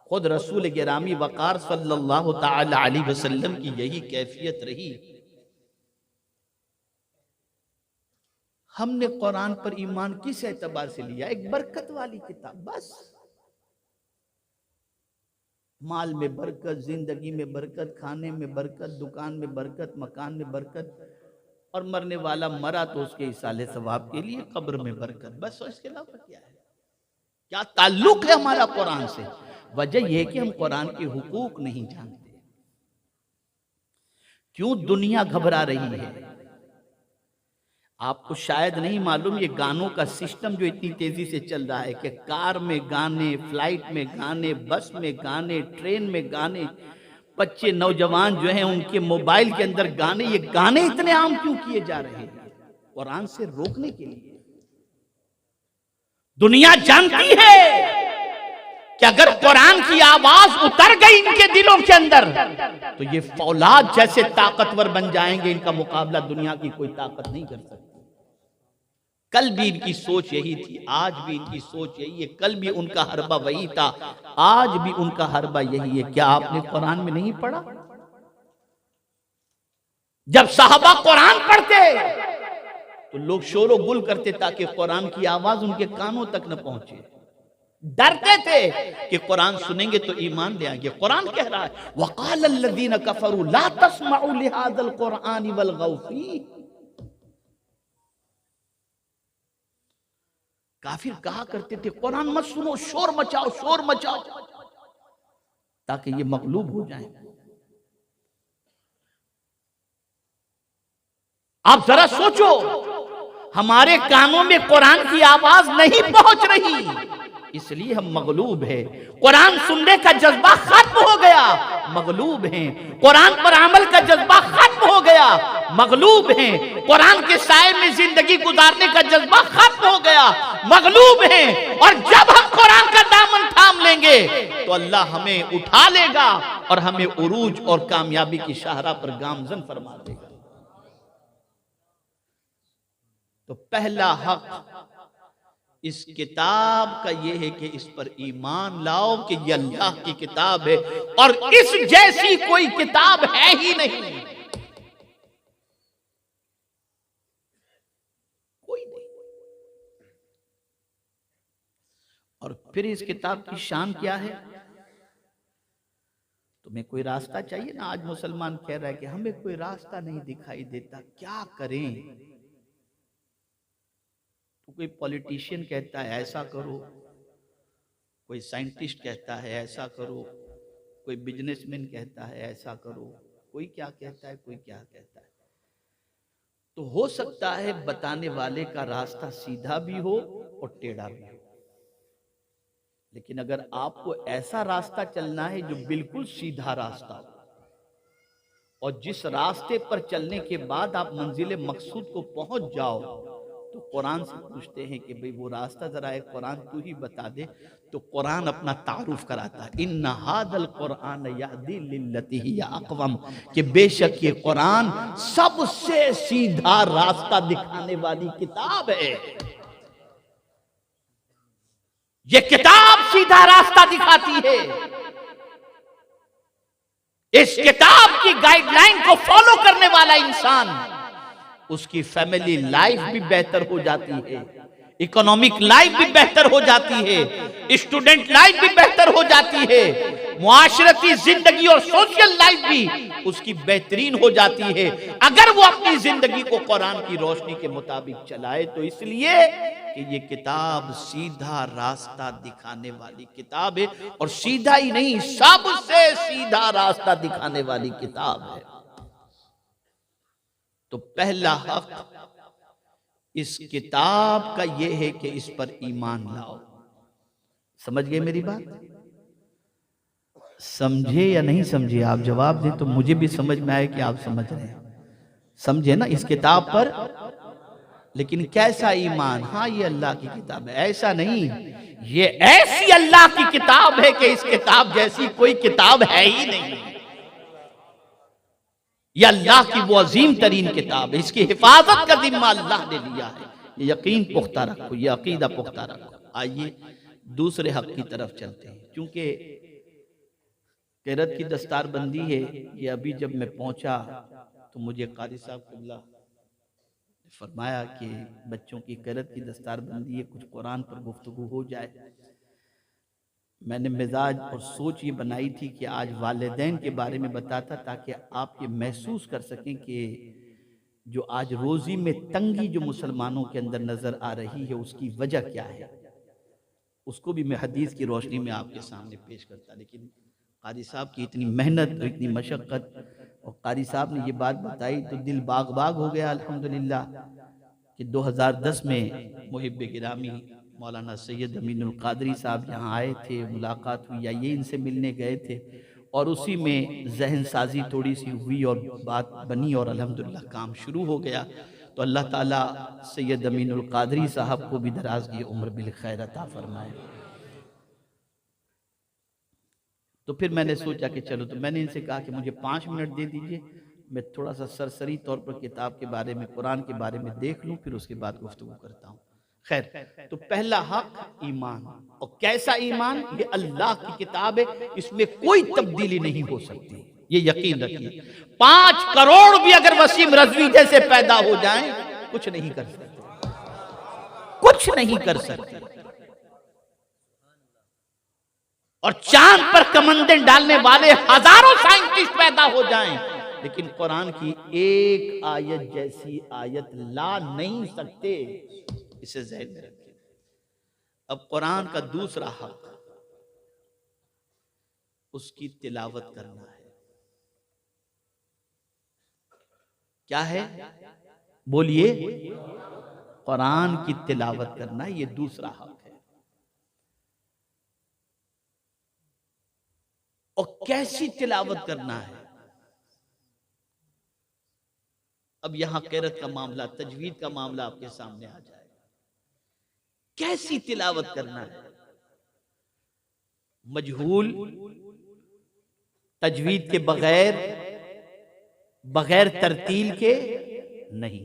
खुद रसूल गिरामी वक़ार सल्लल्लाहु तआला अलैहि वसल्लम की यही कैफियत रही। हमने कुरान पर ईमान किस एतबार से लिया, एक बरकत वाली किताब, बस। माल में बरकत, जिंदगी में बरकत, खाने में बरकत, दुकान में बरकत, मकान में बरकत, और मरने वाला मरा तो उसके इसाले सवाब के लिए कब्र में बरकत, बस। इसके अलावा क्या है, क्या ताल्लुक है हमारा कुरान से? वजह यह कि हम कुरान के हुकूक नहीं जानते। क्यों दुनिया घबरा रही है? आपको शायद नहीं मालूम, ये गानों का सिस्टम जो इतनी तेजी से चल रहा है कि कार में गाने, फ्लाइट में गाने, बस में गाने, ट्रेन में गाने, बच्चे नौजवान जो हैं उनके मोबाइल के अंदर गाने, ये गाने इतने आम क्यों किए जा रहे हैं? कुरान से रोकने के लिए। दुनिया जानती है कि अगर कुरान की आवाज उतर गई इनके दिलों के अंदर तो ये फौलाद जैसे ताकतवर बन जाएंगे, इनका मुकाबला दुनिया की कोई ताकत नहीं कर सकती। कल भी इनकी सोच यही थी, आज भी इनकी सोच यही है, कल भी उनका हरबा वही था, आज भी उनका हरबा यही है। क्या आपने कुरान में नहीं पढ़ा? जब साहबा कुरान पढ़ते तो लोग शोर गुल करते ताकि कुरान की आवाज उनके कानों तक न पहुंचे। डरते थे कि कुरान सुनेंगे तो ईमान ले आएंगे। कुरान कह रहा है वक़ाल अल्लज़ीना कफ़रू ला तस्मऊ लिहाज़ल कुरआन वल्गौ फीह। काफिर कहा करते थे कुरान मत सुनो, शोर मचाओ ताकि ये मगलूब हो जाए। आप जरा सोचो, हमारे कानों में कुरान की आवाज नहीं पहुंच रही, इसलिए हम मगलूब हैं। कुरान सुनने का जज्बा खत्म हो गया, मगलूब हैं। कुरान पर अमल का जज्बा खत्म हो गया, मगलूब हैं। कुरान के साए में जिंदगी गुजारने का जज्बा खत्म हो गया, मगलूब हैं। और जब हम कुरान का दामन थाम लेंगे तो अल्लाह हमें उठा लेगा और हमें उरूज और कामयाबी की शाहरा पर गामजन फरमा देगा। तो पहला हक इस किताब का यह है कि इस पर ईमान लाओ कि यह अल्लाह की किताब है और इस जैसी कोई किताब है ही नहीं, कोई नहीं। और फिर इस किताब की शान क्या है? तुम्हें कोई रास्ता चाहिए ना। आज मुसलमान कह रहा है कि हमें कोई रास्ता नहीं दिखाई देता, क्या करें? कोई पॉलिटिशियन कहता है ऐसा करो, कोई साइंटिस्ट कहता है ऐसा करो, कोई बिजनेसमैन कहता है ऐसा करो, कोई क्या कहता है, कोई क्या कहता है। तो हो सकता है बताने वाले का रास्ता सीधा भी हो और टेढ़ा भी हो, लेकिन अगर आपको ऐसा रास्ता चलना है जो बिल्कुल सीधा रास्ता हो और जिस रास्ते पर चलने के बाद आप मंजिल मकसूद को पहुंच जाओ, तो कुरान से पूछते हैं कि भाई वो रास्ता जरा है कुरान तू ही बता दे। तो कुरान अपना तारुफ कराता है, इन्ना हादल कुरान यहदी लिल्लती हिया अक़वम, कि बेशक ये कुरान सबसे सीधा रास्ता दिखाने वाली किताब है। ये किताब सीधा रास्ता दिखाती है। इस किताब की गाइडलाइन को फॉलो करने वाला इंसान, उसकी फैमिली लाइफ भी बेहतर हो जाती है, इकोनॉमिक लाइफ भी बेहतर हो जाती है, स्टूडेंट लाइफ भी बेहतर हो जाती है, मुआशरती जिंदगी और सोशल लाइफ भी उसकी बेहतरीन हो जाती है अगर वो अपनी जिंदगी को कुरान की रोशनी के मुताबिक चलाए। तो इसलिए कि ये किताब सीधा रास्ता दिखाने वाली किताब है, और सीधा ही नहीं, सबसे सीधा रास्ता दिखाने वाली किताब है। तो पहला हक इस किताब का यह है कि इस पर ईमान लाओ। समझ गए मेरी बात? समझे या नहीं समझे? आप जवाब दें तो मुझे भी समझ में आए कि आप समझ रहे हैं। समझे ना इस किताब पर? लेकिन कैसा ईमान? हाँ ये अल्लाह की किताब है, ऐसा नहीं, ये ऐसी अल्लाह की किताब है कि इस किताब जैसी कोई किताब है ही नहीं। ये अल्लाह की वो अजीम तरीन किताब है, इसकी हिफाजत का जिम्मा अल्लाह ने लिया है। ये यकीन पुख्ता रखो, ये अकीदा पुख्ता रखो। आइए दूसरे हक की तरफ चलते हैं। क्योंकि किरत की दस्तारबंदी है, ये अभी जब मैं पहुंचा तो मुझे कारी साहब क़िबला ने फरमाया कि बच्चों की किरत की दस्तारबंदी है, कुछ कुरान पर गुफ्तगू हो जाए। मैंने मिजाज और सोच ये बनाई थी कि आज वालिदैन के बारे में बताता, ताकि आप ये महसूस कर सकें कि जो आज रोज़ी में तंगी जो मुसलमानों के अंदर नज़र आ रही है उसकी वजह क्या है, उसको भी मैं हदीस की रोशनी में आपके सामने पेश करता। लेकिन कारी साहब की इतनी मेहनत और इतनी मशक्क़त, और कारी साहब ने ये बात बताई तो दिल बाग बाग हो गया अल्हम्दुलिल्लाह कि 2010 में मुहिब गिरामी मौलाना सैयद अमीनुल कादरी साहब यहाँ आए थे, मुलाकात हुई, या ये इनसे मिलने गए थे, और उसी में जहन साजी थोड़ी सी हुई और बात बनी और अल्हम्दुलिल्लाह काम शुरू हो गया। तो अल्लाह ताला सैयद अमीनुल कादरी साहब को भी दराज़गी उम्र बिल खैर अता फरमाए। तो फिर मैंने सोचा कि चलो, तो मैंने इनसे कहा कि मुझे 5 मिनट दे दीजिए, मैं थोड़ा सा सरसरी तौर पर किताब के बारे में, कुरान के बारे में देख लूँ, फिर उसके बाद गुफ्तगू करता हूँ। खैर, तो पहला हक ईमान। और कैसा ईमान? ये अल्लाह की किताब है, इसमें कोई तब्दीली नहीं हो सकती। ये यकीन रखिए। 5 करोड़ भी अगर वसीम रजवी जैसे पैदा हो जाएं, कुछ नहीं कर सकते, कुछ नहीं कर सकते। और चांद पर कमंदें डालने वाले हजारों साइंटिस्ट पैदा हो जाएं, लेकिन कुरान की एक आयत जैसी आयत ला नहीं सकते। इसे ज़हन में रखिए। अब कुरान का दूसरा हक उसकी तिलावत करना है। क्या है? बोलिए। कुरान की तिलावत करना, ये दूसरा हक है। और कैसी तिलावत करना है? अब यहां क़िरात का मामला, तजवीद का मामला आपके सामने आ जाएगा। कैसी तिलावत करना है? मजहूल तजवीद के बगैर, बगैर तरतील के नहीं,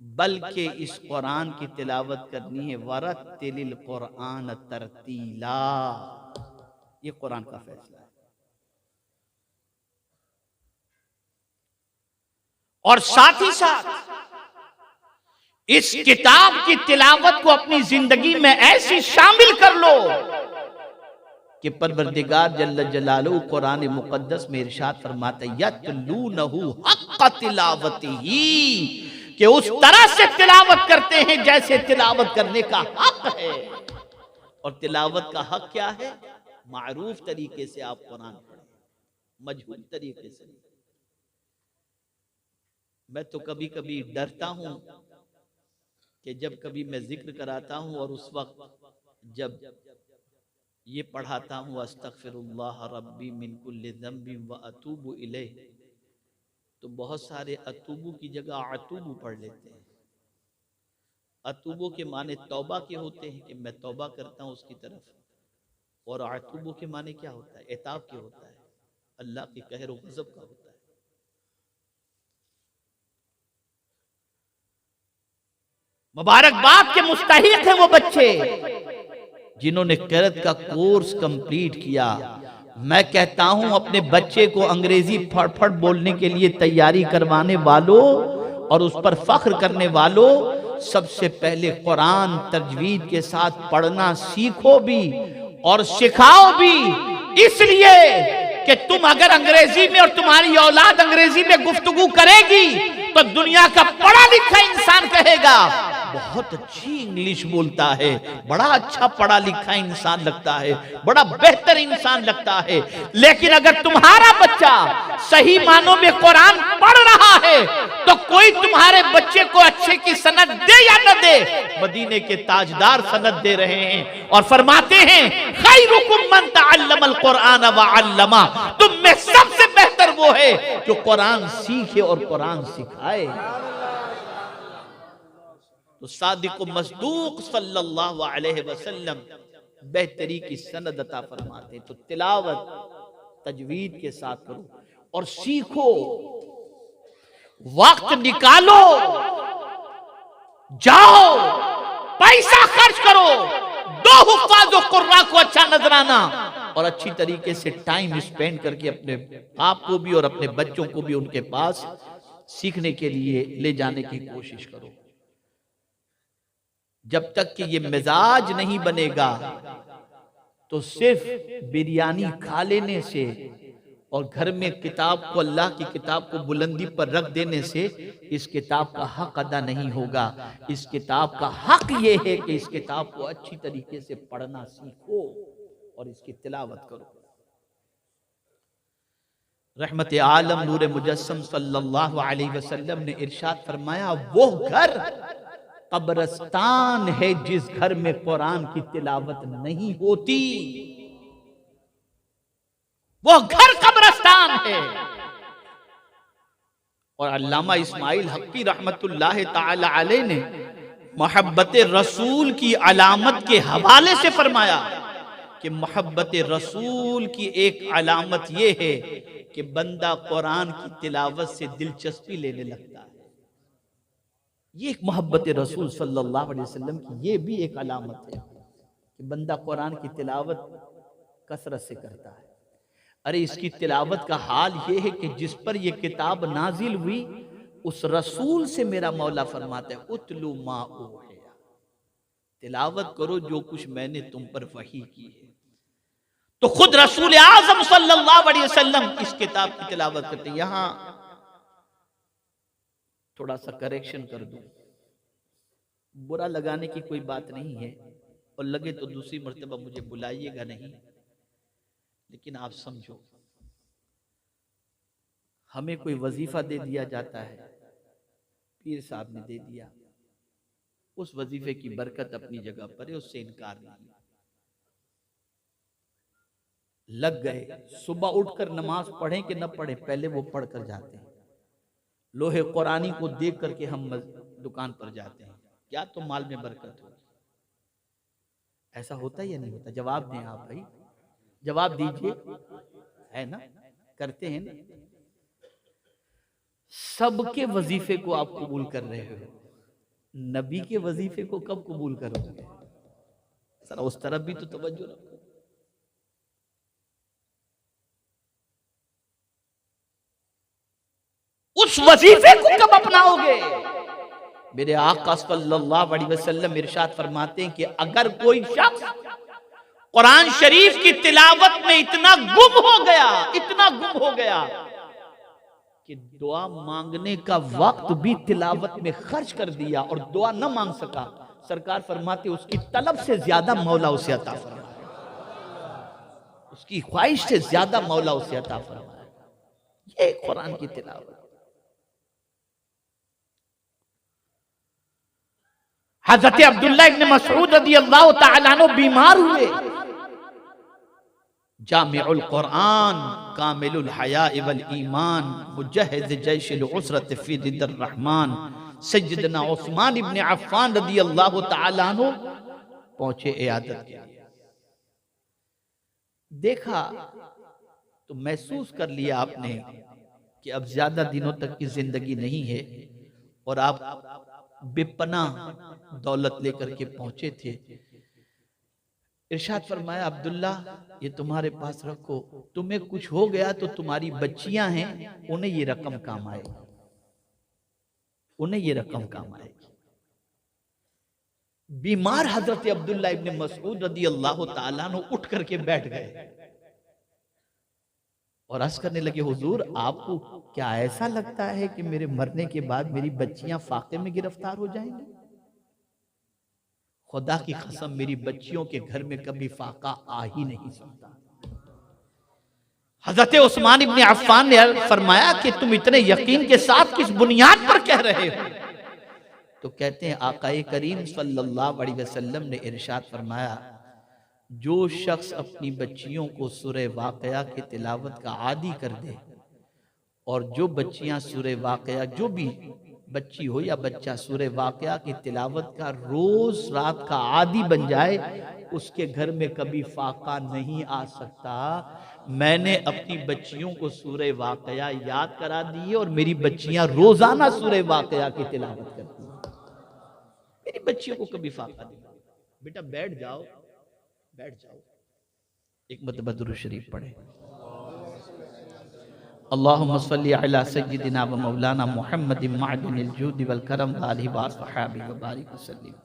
बल्कि इस कुरान की तिलावत करनी है वरत्तिलिल कुरान तरतीला। ये कुरान का फैसला है। और साथ ही साथ इस किताब की तिलावत को अपनी जिंदगी में ऐसी शामिल कर लो कि परवरदिगार जल्ल जलालहू कुरान मुकद्दस में इरशाद फरमाता है यतलूनहु हक़्क़ तिलावतिही, कि उस तरह से तिलावत करते हैं जैसे तिलावत करने का हक है। और तिलावत का हक क्या है? मारूफ तरीके से आप कुरान पढ़ें, मजहूल तरीके से। मैं तो कभी कभी डरता हूं कि जब कभी मैं जिक्र कराता हूं और उस वक्त जब ये पढ़ाता हूं अस्तगफिरुल्लाह रब्बी मिन कुल्लि ज़ंबिन व अतूबु इलैह, तो बहुत सारे अतूबु की जगह अतूबु पढ़ लेते हैं। अतूबु के माने तौबा के होते हैं कि मैं तौबा करता हूं उसकी तरफ, और अतूबु के माने क्या होता है? इताब के होता है, अल्लाह के कहर और गज़ब का होता है। मुबारकबाद के मुस्तहिक हैं वो बच्चे जिन्होंने क़िरात का कोर्स कंप्लीट किया। मैं कहता हूं अपने बच्चे को अंग्रेजी फट बोलने के लिए तैयारी करवाने वालों और उस पर फख्र करने वालों, सबसे पहले कुरान तजवीद के साथ पढ़ना सीखो भी और सिखाओ भी। इसलिए कि तुम अगर अंग्रेजी में और तुम्हारी औलाद अंग्रेजी में गुफ्तगू करेगी तो दुनिया का पढ़ा लिखा इंसान कहेगा बहुत अच्छी इंग्लिश बोलता है, बड़ा अच्छा पढ़ा लिखा इंसान लगता है, बड़ा बेहतर इंसान लगता है। लेकिन अगर तुम्हारा बच्चा सही मानों में कुरान पढ़ रहा है तो कोई तुम्हारे बच्चे को अच्छे की सनद दे या न दे, मदीने के ताजदार सनद दे रहे हैं और फरमाते हैं खैरुकुम मन तअल्लमल कुरान व अल्लमा, तुम में सबसे बेहतर वो है जो कुरान सीखे और कुरान सिखाए। तो सादिक मसदूक सल्लल्लाहु अलैहि वसल्लम बेहतरी की सनद अता फरमाते। तो तिलावत तजवीद के साथ करो और सीखो, वक्त निकालो, जाओ, पैसा खर्च करो, 2 हुफ्फाज़ कुर्रा को अच्छा नजराना और अच्छी तरीके से टाइम स्पेंड करके अपने आप को भी और अपने बच्चों को भी उनके पास सीखने के लिए ले जाने की कोशिश करो। जब तक कि ये मिजाज नहीं बनेगा तो सिर्फ बिरयानी खा लेने से और घर में किताब को, अल्लाह की किताब को बुलंदी पर रख देने से इस किताब का हक अदा नहीं होगा। इस किताब का हक ये है कि इस किताब को अच्छी तरीके से पढ़ना सीखो और इसकी तिलावत करो। रहमत आलम नूर मुजस्सम सल्लल्लाहु अलैहि वसल्लम ने इरशाद फरमाया वो घर कब्रिस्तान है जिस घर में कुरान की तिलावत नहीं होती, वो घर कब्रिस्तान है। और अल्लामा इस्माइल हक्की रहमतुल्लाह ताला अलैह ने मोहब्बत रसूल की अलामत के हवाले से फरमाया कि मोहब्बत रसूल की एक अलामत यह है कि बंदा कुरान की तिलावत से दिलचस्पी लेने लगता है। ये एक मोहब्बत रसूल सल्लल्लाहु अलैहि वसल्लम की ये भी एक अलामत है कि बंदा कुरान की तिलावत कसरत से करता है। अरे इसकी तिलावत का हाल ये है कि जिस पर ये किताब नाजिल हुई उस रसूल से मेरा मौला फरमाता है उतलू मा ऊहिया, तिलावत करो जो कुछ मैंने तुम पर वही की है। तो खुद रसूल आजम सल्लल्लाहु अलैहि वसल्लम इस किताब की तिलावत करते हैं। यहां थोड़ा सा करेक्शन कर दूं, बुरा लगाने की कोई बात नहीं है, और लगे तो दूसरी मर्तबा मुझे बुलाइएगा नहीं, लेकिन आप समझो, हमें कोई वजीफा दे दिया जाता है, पीर साहब ने दे दिया, उस वजीफे की बरकत अपनी जगह पर है, उससे इनकार नहीं। लग गए, सुबह उठकर नमाज पढ़ें कि न पढ़ें, पहले वो पढ़ कर जाते हैं। लोहे कुरानी को देख करके हम दुकान पर जाते हैं, क्या तो माल में बरकत होगी। ऐसा होता या नहीं होता? जवाब दें आप भाई, जवाब दीजिए, है ना? करते हैं ना? सबके वजीफे को आप कबूल कर रहे हो, नबी के वजीफे को कब कबूल करोगे? सर उस तरफ भी तो तवज्जो रखो। उस वजीफे को कब अपनाओगे? मेरे आका सल्लल्लाहु अलैहि वसल्लम इरशाद फरमाते हैं कि अगर कोई शख्स कुरान शरीफ की तिलावत में इतना गुम हो गया, इतना गुम हो गया कि दुआ मांगने का वक्त भी तिलावत में खर्च कर दिया और दुआ न मांग सका, सरकार फरमाते उसकी तलब से ज्यादा मौला उसे अता फरमाए, उसकी ख्वाहिश से ज्यादा मौला उसे अता फरमाए। ये कुरान की तिलावत। हजरत अब्दुल्लाह इब्न मसऊद रदियल्लाहु तआला अन्हु बीमार हुए, जामिउल कुरान कामिलुल हया वल ईमान मुजहिद जैशिल उसरत फी दिदर रहमान सय्यदना उस्मान इब्न अफ़्फ़ान रदियल्लाहु तआला अन्हु पहुंचे इयादत के लिए। देखा तो महसूस कर लिया आपने कि अब ज्यादा दिनों तक की जिंदगी नहीं है, और आप बेपना दौलत लेकर के पहुंचे थे। इरशाद फरमाया अब्दुल्ला ये तुम्हारे पास रखो, तुम्हें कुछ हो गया तो तुम्हारी बच्चियां हैं, उन्हें ये रकम काम आएगी, उन्हें ये रकम काम आएगी। बीमार हजरत अब्दुल्ला इब्न मसऊद रदियल्लाहु ताला अन्हु उठ करके बैठ गए और अर्ज करने लगे, हुजूर आपको क्या ऐसा लगता है कि मेरे मरने के बाद मेरी बच्चियां फाके में गिरफ्तार हो जाएंगी? खुदा की कसम मेरी बच्चियों के घर में कभी फाका आ ही नहीं सकता। हजरत उस्मान इब्न अफ़्फ़ान ने फरमाया कि तुम इतने यकीन के साथ किस बुनियाद पर कह रहे हो? तो कहते हैं आकाए करीम सल्लल्लाहु अलैहि वसल्लम ने इरशाद फरमाया, जो शख्स अपनी बच्चियों को सूरह वाक़या की तिलावत का आदी कर दे, और जो बच्चियां सूरह वाक़या, जो भी बच्ची हो या बच्चा सूरह वाक़या की तिलावत का रोज रात का आदी बन जाए, उसके घर में कभी फाका नहीं आ सकता। मैंने अपनी बच्चियों को सूरह वाक़या याद करा दी है और मेरी बच्चियां रोजाना सूरह वाक़या की तिलावत करती हैं। मेरी बच्चियों को कभी फाका नहीं। बेटा बैठ जाओ, बैठ जाओ, एक मरतबा दुरूद शरीफ पढ़े। अल्लाहुम्मा सल्ली अला सय्यिदिना व मौलाना मुहम्मद मअदिनिल जूद वल करम व आलिहि व अस्हाबी व बारिक वसल्लम।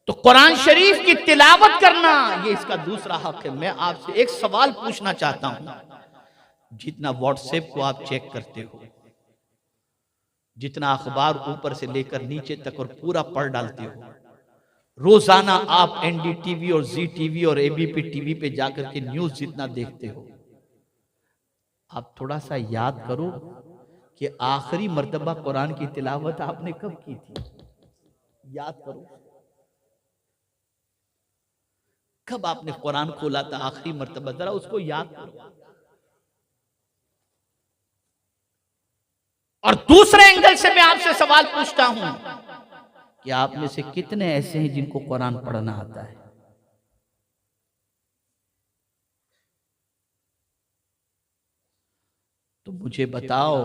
तो कुरान शरीफ की तिलावत करना ये इसका दूसरा हक है। मैं आपसे एक सवाल पूछना चाहता हूं, जितना व्हाट्सएप को आप चेक करते हो, जितना अखबार ऊपर से लेकर नीचे तक और पूरा पढ़ डालते हो, रोजाना आप एनडीटीवी और जी टीवी और एबीपी टीवी पे जाकर के न्यूज जितना देखते हो, आप थोड़ा सा याद करो कि आखिरी मर्तबा कुरान की तिलावत आपने कब की थी? याद करो, कब आपने कुरान खोला था आखिरी मर्तबा, जरा उसको याद करो। और दूसरे एंगल से मैं आपसे सवाल पूछता हूं कि आप में से कितने ऐसे हैं जिनको कुरान पढ़ना आता है? तो मुझे बताओ,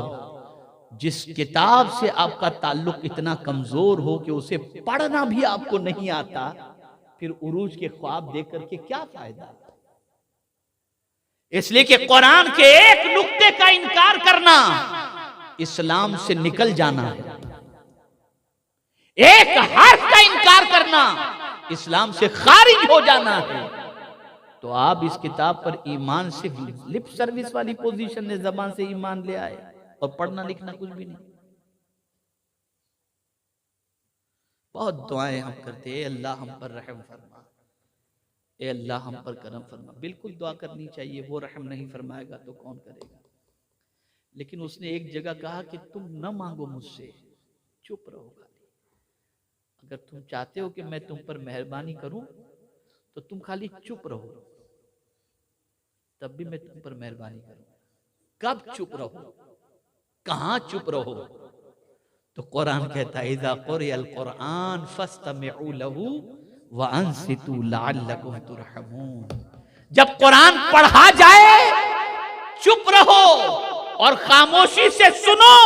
जिस किताब से आपका ताल्लुक इतना कमजोर हो कि उसे पढ़ना भी आपको नहीं आता, फिर उरूज के ख्वाब देख करके क्या फायदा? इसलिए कि कुरान के एक नुक्ते का इनकार करना इस्लाम से निकल जाना है, एक हर्फ का इनकार करना इस्लाम से खारिज हो जाना है। तो आप इस किताब पर ईमान सिर्फ लिप सर्विस वाली पोजीशन में जबान से ईमान ले आए और पढ़ना लिखना कुछ भी नहीं। बहुत दुआएं हम करते हैं, अल्लाह हम पर रहम फरमा, ए अल्लाह हम पर करम फरमा। बिल्कुल दुआ करनी चाहिए, वो रहम नहीं फरमाएगा तो कौन करेगा। लेकिन उसने एक जगह कहा कि तुम न मांगो मुझसे, चुप रहो खाली। अगर तुम चाहते हो कि मैं तुम पर मेहरबानी करूं तो तुम खाली चुप रहो, तब भी मैं तुम पर मेहरबानी करूं। कब चुप रहो, कहां चुप रहो? तो कुरान कहता है इज़ा क़ुरिअल क़ुरआन फस्तमिऊ लहू व अंसितू लअल्लकुम तुरहमून। जब कुरान पढ़ा जाए चुप रहो और खामोशी से सुनो,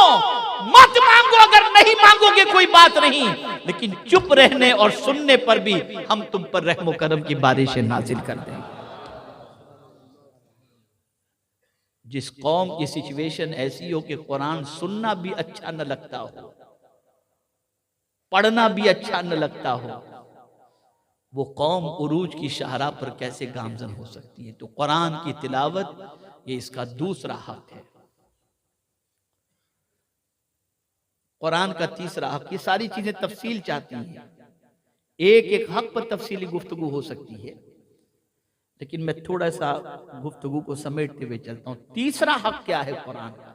मत मांगो। अगर नहीं मांगोगे कोई बात नहीं, लेकिन चुप रहने और सुनने पर भी हम तुम पर रहमो करम की बारिशें नाजिल कर देंगे। जिस कौम की सिचुएशन ऐसी हो कि कुरान सुनना भी अच्छा न लगता हो, पढ़ना भी अच्छा न लगता हो, वो कौम उरूज की शाहरा पर कैसे गामजन हो सकती है? तो कुरान की तिलावत ये इसका दूसरा हक है। कुरान का तीसरा हक, ये सारी चीजें तफसील चाहती हैं, एक एक हक पर तफसीली गुफ्तगू हो सकती है, लेकिन मैं थोड़ा सा गुफ्तगू को समेटते हुए चलता हूं। तीसरा हक क्या है कुरान का?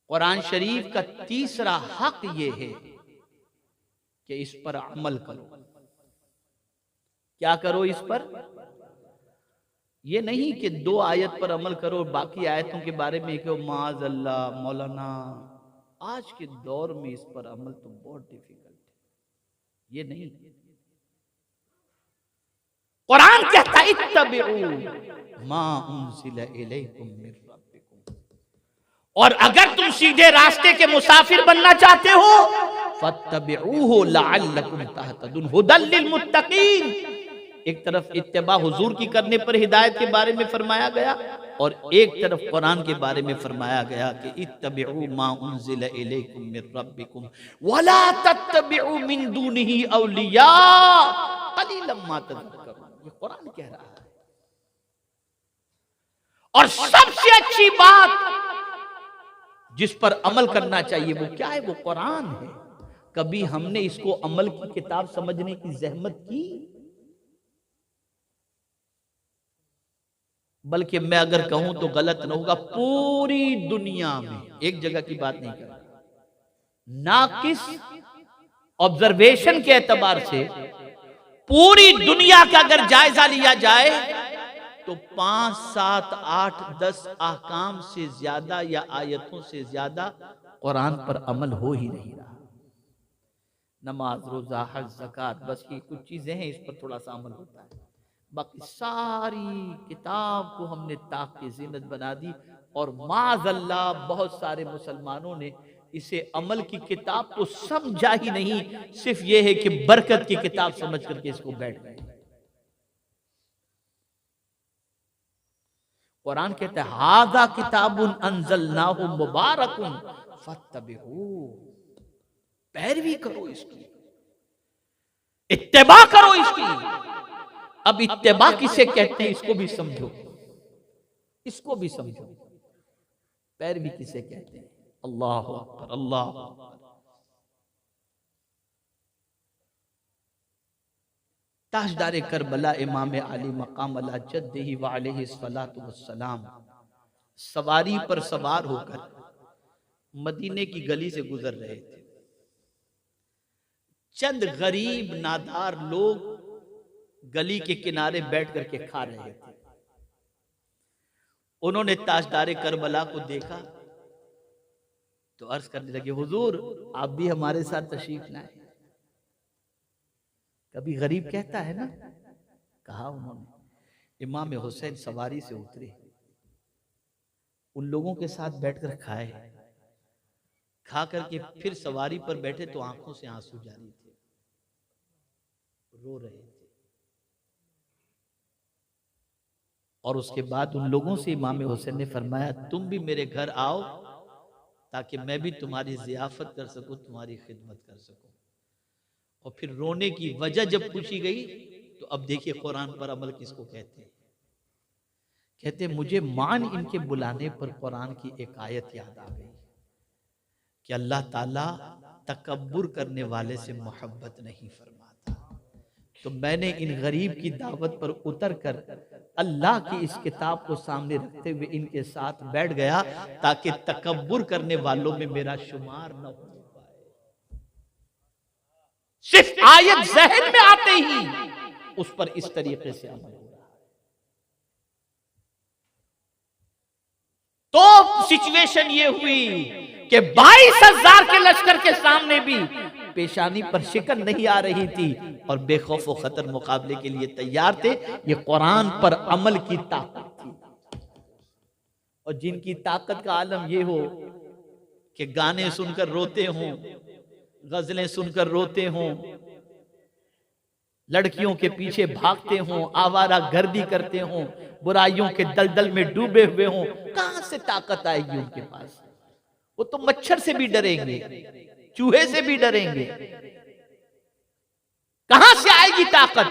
कुरान शरीफ का तीसरा हक ये है कि इस पर अमल करो। क्या करो इस पर? ये नहीं कि 2 आयत पर अमल करो, बाकी आयतों के बारे में कहो माज अल्लाह मौलाना। आज के दौर में इस पर अमल तो बहुत डिफिकल्ट है। ये नहीं, कुरान कहता है इत्तबिऊ मा उनज़िला इलैकुम मिर रब्बिकुम। और अगर तुम सीधे रास्ते के मुसाफिर बनना चाहते हो फत्तबिऊहु लअल्लकुम तहतदून हुदल लिल मुत्तकीन। एक तरफ इत्तिबा हुजूर की करने पर हिदायत के बारे में फरमाया गया, और एक तरफ कुरान के बारे में फरमाया गया कि इत्तबिऊ मा उनज़िला इलैकुम मिर रब्बिकुम वला तत्तबिऊ मिन दूनिही औलिया कलीलन मा तज़क्करून। ये कुरान कह रहा है। और सबसे अच्छी बात जिस पर अमल करना चाहिए वो क्या है? वो कुरान है। कभी हमने इसको अमल की किताब समझने की जहमत की? बल्कि मैं अगर कहूं तो गलत न होगा, पूरी दुनिया में, एक जगह की बात नहीं कर रहा, नाकिस ऑब्जर्वेशन के एतबार से पूरी दुनिया का अगर जायजा लिया जाए तो 5, 7, 8, 10 अहकाम से ज्यादा या आयतों से ज्यादा कुरान पर अमल हो ही नहीं रहा। नमाज, रोजा, हज, ज़कात, बस ये कुछ चीजें हैं, इस पर थोड़ा सा अमल होता है। बाकी सारी किताब को हमने ताक की ज़ीनत बना दी, और माज़अल्लाह बहुत सारे मुसलमानों ने इसे अमल की किताब तो समझा ही नहीं, सिर्फ ये है कि बरकत की किताब समझ करके इसको बैठ गए। कुरान कहता है हाज़ा किताबुन अंज़लनाहु मुबारकुन फत्तबिहू। पैरवी करो इसकी, इत्तिबा करो इसकी। अब इत्तिबा किसे कहते हैं इसको भी समझो, इसको भी समझो। पैरवी किसे कहते हैं? अल्लाह अकबर, अल्लाह अकबर। ताजदार करबला इमाम अली मकाम अला जद्दिही व अलैहि सलातु वस्सलाम सवारी पर सवार होकर मदीने की गली से गुजर रहे थे। चंद गरीब नादार लोग गली के किनारे बैठ करके खा रहे थे। उन्होंने ताजदार करबला को देखा तो अर्ज करने लगे, हुजूर आप भी हमारे साथ तशरीफ लाए। कभी गरीब कहता है ना, कहा उन्होंने। इमाम हुसैन सवारी से उतरे, उन लोगों के साथ बैठकर खाए, खा करके फिर सवारी पर बैठे तो आंखों से आंसू जारी थे। रो रहे थे। और उसके बाद उन लोगों से इमाम हुसैन ने फरमाया, तुम भी मेरे घर आओ ताकि मैं भी तुम्हारी जियाफत कर सकूं, तुम्हारी खिदमत कर सकूं। और फिर रोने की वजह जब पूछी गई तो अब देखिए कुरान पर अमल किसको कहते हैं। कहते मुझे मान इनके बुलाने पर कुरान की एक आयत याद आ गई कि अल्लाह ताला तकब्बुर करने वाले से मोहब्बत नहीं फरमाता। तो मैंने इन गरीब की दावत पर उतर कर अल्लाह की इस किताब को सामने रखते हुए इनके साथ बैठ गया ताकि तकब्बुर करने वालों में मेरा शुमार न हो पाए। सिर्फ आयत ज़हन में आते ही उस पर इस तरीके से अमल हो रहा है। तो सिचुएशन ये हुई कि 22,000 के लश्कर के सामने भी पेशानी पर शिकन नहीं आ रही थी और बेखौफ व खतर मुकाबले के लिए तैयार थे। ये कुरान पर अमल की ताकत थी। और जिनकी ताकत का आलम ये हो कि गाने सुनकर रोते हों, गजलें सुनकर रोते हों, लड़कियों के पीछे भागते हों, आवारा गर्दी करते हों, बुराइयों के दलदल में डूबे हुए हों, कहां से ताकत आएगी उनके पास? वो तो मच्छर से भी डरेंगे, चूहे से भी डरेंगे। कहां से आएगी ताकत?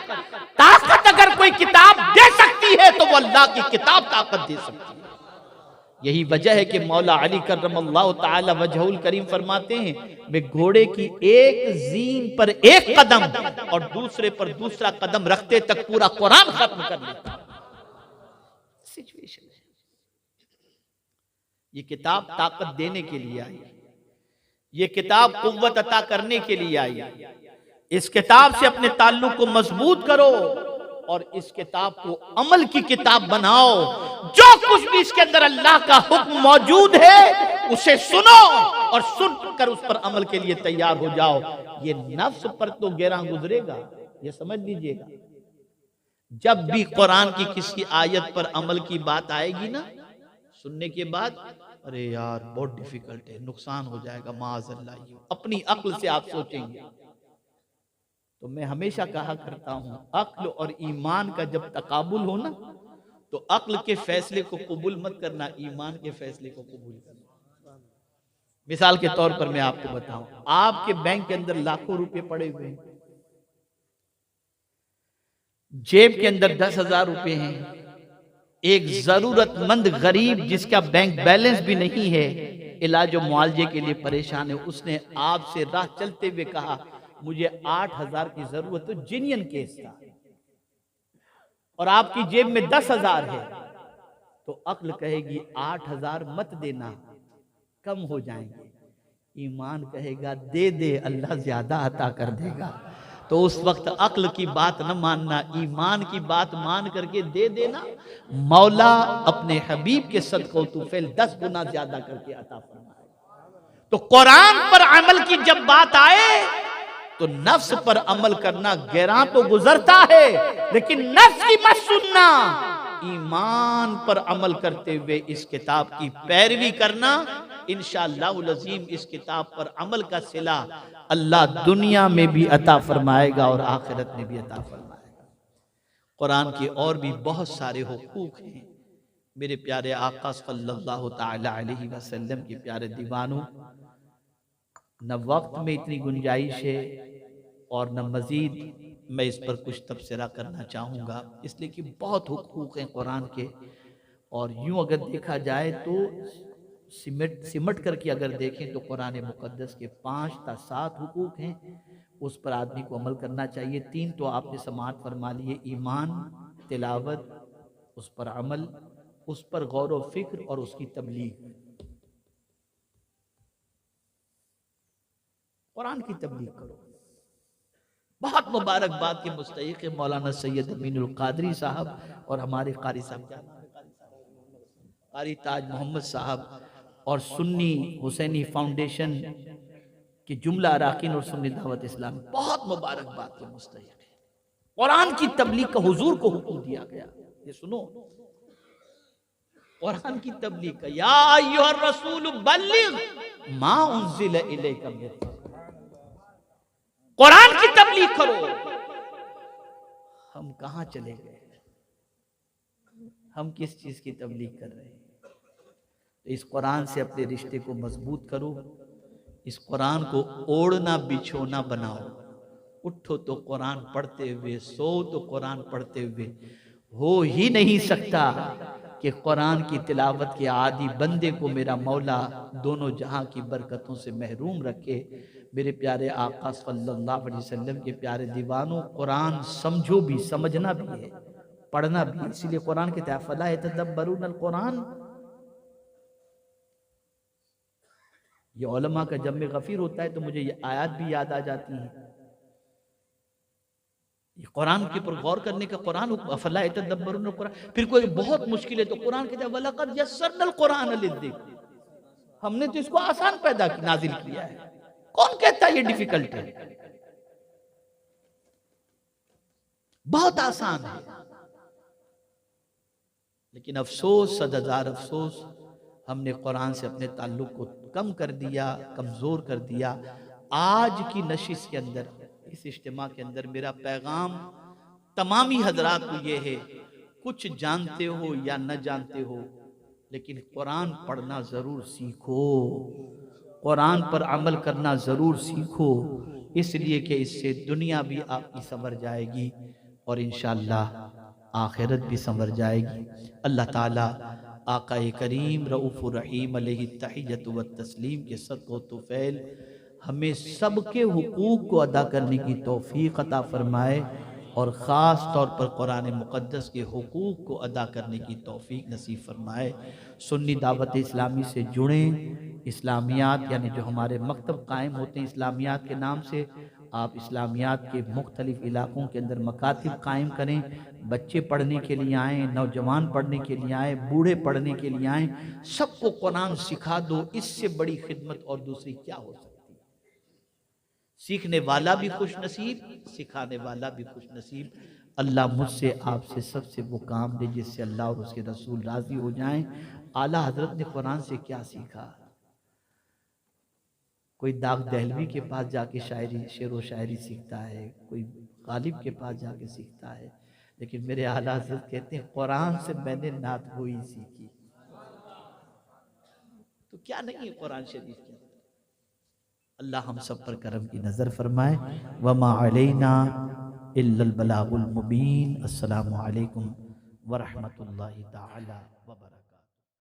ताकत अगर कोई किताब दे सकती है तो वो अल्लाह की किताब ताकत दे सकती है। यही वजह है कि मौला अली करमल्लाहु ताला वजहुल करीम फरमाते हैं, मैं घोड़े की एक जीन पर एक कदम और दूसरे पर दूसरा कदम रखते तक पूरा कुरान खत्म कर लेता। सिचुएशन है। ये किताब ताकत देने के लिए आई, ये किताब कुव्वत अता करने के लिए आई। इस किताब से अपने ताल्लुक को मजबूत करो और इस किताब को अमल की किताब बनाओ। जो कुछ भी इसके अंदर अल्लाह का हुक्म मौजूद है उसे सुनो और सुनकर उस पर अमल के लिए तैयार हो जाओ। ये नफ्स पर तो गिरा गुजरेगा, ये समझ लीजिएगा। जब भी कुरान की किसी आयत पर अमल की बात आएगी ना, सुनने के बाद अरे यार बहुत डिफिकल्ट है, नुकसान हो जाएगा, माअज़ल्लाह, अपनी अक्ल से आप सोचेंगे। तो मैं हमेशा कहा करता हूं, अक्ल और ईमान का जब तकाबुल हो ना, तो अक्ल के फैसले को कबूल मत करना, ईमान के फैसले को कबूल करना। मिसाल के तौर पर मैं आपको बताऊं, आपके बैंक के अंदर लाखों रुपए पड़े हुए हैं, जेब के अंदर 10,000 रुपए हैं। एक जरूरतमंद गरीब जिसका बैंक बैलेंस भी नहीं है, इलाज और मुआवजे के लिए परेशान है, उसने आपसे राह चलते हुए कहा मुझे 8,000 की जरूरत है, जिनियन केस था, और आपकी जेब में 10,000 है, तो अक्ल कहेगी 8,000 मत देना, कम हो जाएंगे। ईमान कहेगा दे दे, अल्लाह ज्यादा अता कर देगा। तो उस वक्त अक्ल की बात न मानना, ईमान की बात मान करके दे देना। मौला अपने हबीब के सदक़ो तुफैल 10 गुना ज्यादा करके अता फरमाएगा। तो कुरान पर अमल की जब बात आए तो नफ्स पर अमल करना गिरा तो गुजरता है, लेकिन नफ्स की मत सुनना, ईमान पर अमल करते हुए इस किताब की पैरवी करना। इंशाअल्लाहुल अज़ीम इस किताब पर अमल का सिला अल्लाह दुनिया में भी अता फरमाएगा और आखिरत में भी अता फरमाएगा। कुरान के और भी बहुत सारे हुकूक हैं। मेरे प्यारे आका सल्लल्लाहु ताला अलैहि वसल्लम के प्यारे दीवानों, न वक्त में इतनी गुंजाइश है और न मजीद मैं इस पर कुछ तबसरा करना चाहूँगा, इसलिए कि बहुत हुकूक हैं कुरान के। और यूँ अगर देखा जाए तो सिमट करके अगर देखें तो कुरान मुक़द्दस के 5 या 7 हुकूक हैं, उस पर आदमी को अमल करना चाहिए। 3 तो आपने समाअत फरमा लिए, ईमान, तिलावत, उस पर अमल, उस पर गौर व फिक्र और उसकी तबलीग। कुरान की तबलीग करो। बहुत मुबारकबाद के मुस्तहिक़ मौलाना सैयद अमीनुल क़ादरी साहब और हमारे क़ारी साहब क़ारी ताज मोहम्मद साहब और सुन्नी हुसैनी फाउंडेशन के जुमला अराकीन और सुन्नी दावत इस्लाम, बहुत मुबारकबाद के मुस्तहिक़ है। कुरान की तबलीग का हुजूर को हुक्म दिया गया। ये सुनो, कुरान की तबलीग का, या अय्युहर रसूल बल्लिग मा उन्ज़िला इलैका मिन रब्बिक, कुरान की तबलीग करो। हम कहाँ चले गए? हम किस चीज़ की तबलीग कर रहे हैं? तो इस कुरान से अपने रिश्ते को मजबूत करो, इस कुरान को ओढ़ना बिछोना बनाओ। उठो तो कुरान पढ़ते हुए, सो तो कुरान पढ़ते हुए। हो ही नहीं सकता कि कुरान की तिलावत के आदि बंदे को मेरा मौला दोनों जहां की बरकतों से महरूम रखे। मेरे प्यारे आका सल्लल्लाहु अलैहि वसल्लम के प्यारे दीवानों, कुरान समझो भी, समझना भी है, पढ़ना भी। इसीलिए कुरान के फला यतदब्बरून कुरान, ये उलमा का जब में गफीर होता है तो मुझे ये आयत भी याद आ जाती है। ये कुरान के ऊपर गौर करने का कुरान, अफला यतदब्बरून कुरान। फिर कोई बहुत मुश्किल है तो कुरान कहता है वलक़द यस्सरनल कुरान लिद्दिक्र, हमने तो इसको आसान पैदा नाजिल किया है। कौन कहता है ये डिफिकल्ट है? बहुत आसान है। लेकिन अफसोस, सदहज़ार अफसोस, हमने कुरान से अपने ताल्लुक को कम कर दिया, कमज़ोर कर दिया। आज की नशिश के अंदर, इस इज्तिमा के अंदर मेरा पैगाम तमामी हजरात को ये है, कुछ जानते हो या न जानते हो, लेकिन कुरान पढ़ना ज़रूर सीखो, कुरान पर अमल करना ज़रूर सीखो। इसलिए कि इससे दुनिया भी आपकी संवर जाएगी और इंशाअल्लाह आखिरत भी संवर जाएगी। अल्लाह ताला आका करीम रऊफ़ुर रहीम अलैहि तहिय्यत व तस्लीम के सदक़ो तुफ़ैल हमें सबके हुकूक को अदा करने की तौफ़ीक़ अता फ़रमाए और ख़ास तौर पर कुरान मुक़द्दस के हुकूक को अदा करने की तौफ़ीक़ नसीब फ़रमाए। सुन्नी दावत इस्लामी से जुड़ें। इस्लामियात यानी जो हमारे मकतब कायम होते हैं इस्लामियात के नाम से, आप इस्लामियात के मुख्तलिफ़ इलाक़ों के अंदर मकातिब कायम करें। बच्चे पढ़ने के लिए आएँ, नौजवान पढ़ने के लिए आएँ, बूढ़े पढ़ने के लिए आएँ, सबको कुरान सिखा दो। इससे बड़ी खिदमत और दूसरी क्या हो सकती है? सीखने वाला भी खुश नसीब, सिखाने वाला भी खुश नसीब। अल्लाह मुझसे आपसे सबसे वो काम दे जिससे अल्लाह और उसके रसूल राज़ी हो जाएं। आला हजरत ने कुरान से क्या सीखा? कोई दाग दहलवी के पास जाके शायरी, शेर व शायरी सीखता है, कोई गालिब के पास जाके सीखता है, लेकिन मेरे आला हजरत कहते हैं कुरान से मैंने नात गोई सीखी। तो क्या नहीं है कुरान शरीफ के अंदर? अल्लाह हम सब पर करम की नज़र फरमाए। वमा अलैना इल्लल बलागुल मुबीन। अस्सलामु अलैकुम व रहमतुल्लाहि ताला व बरकातहू।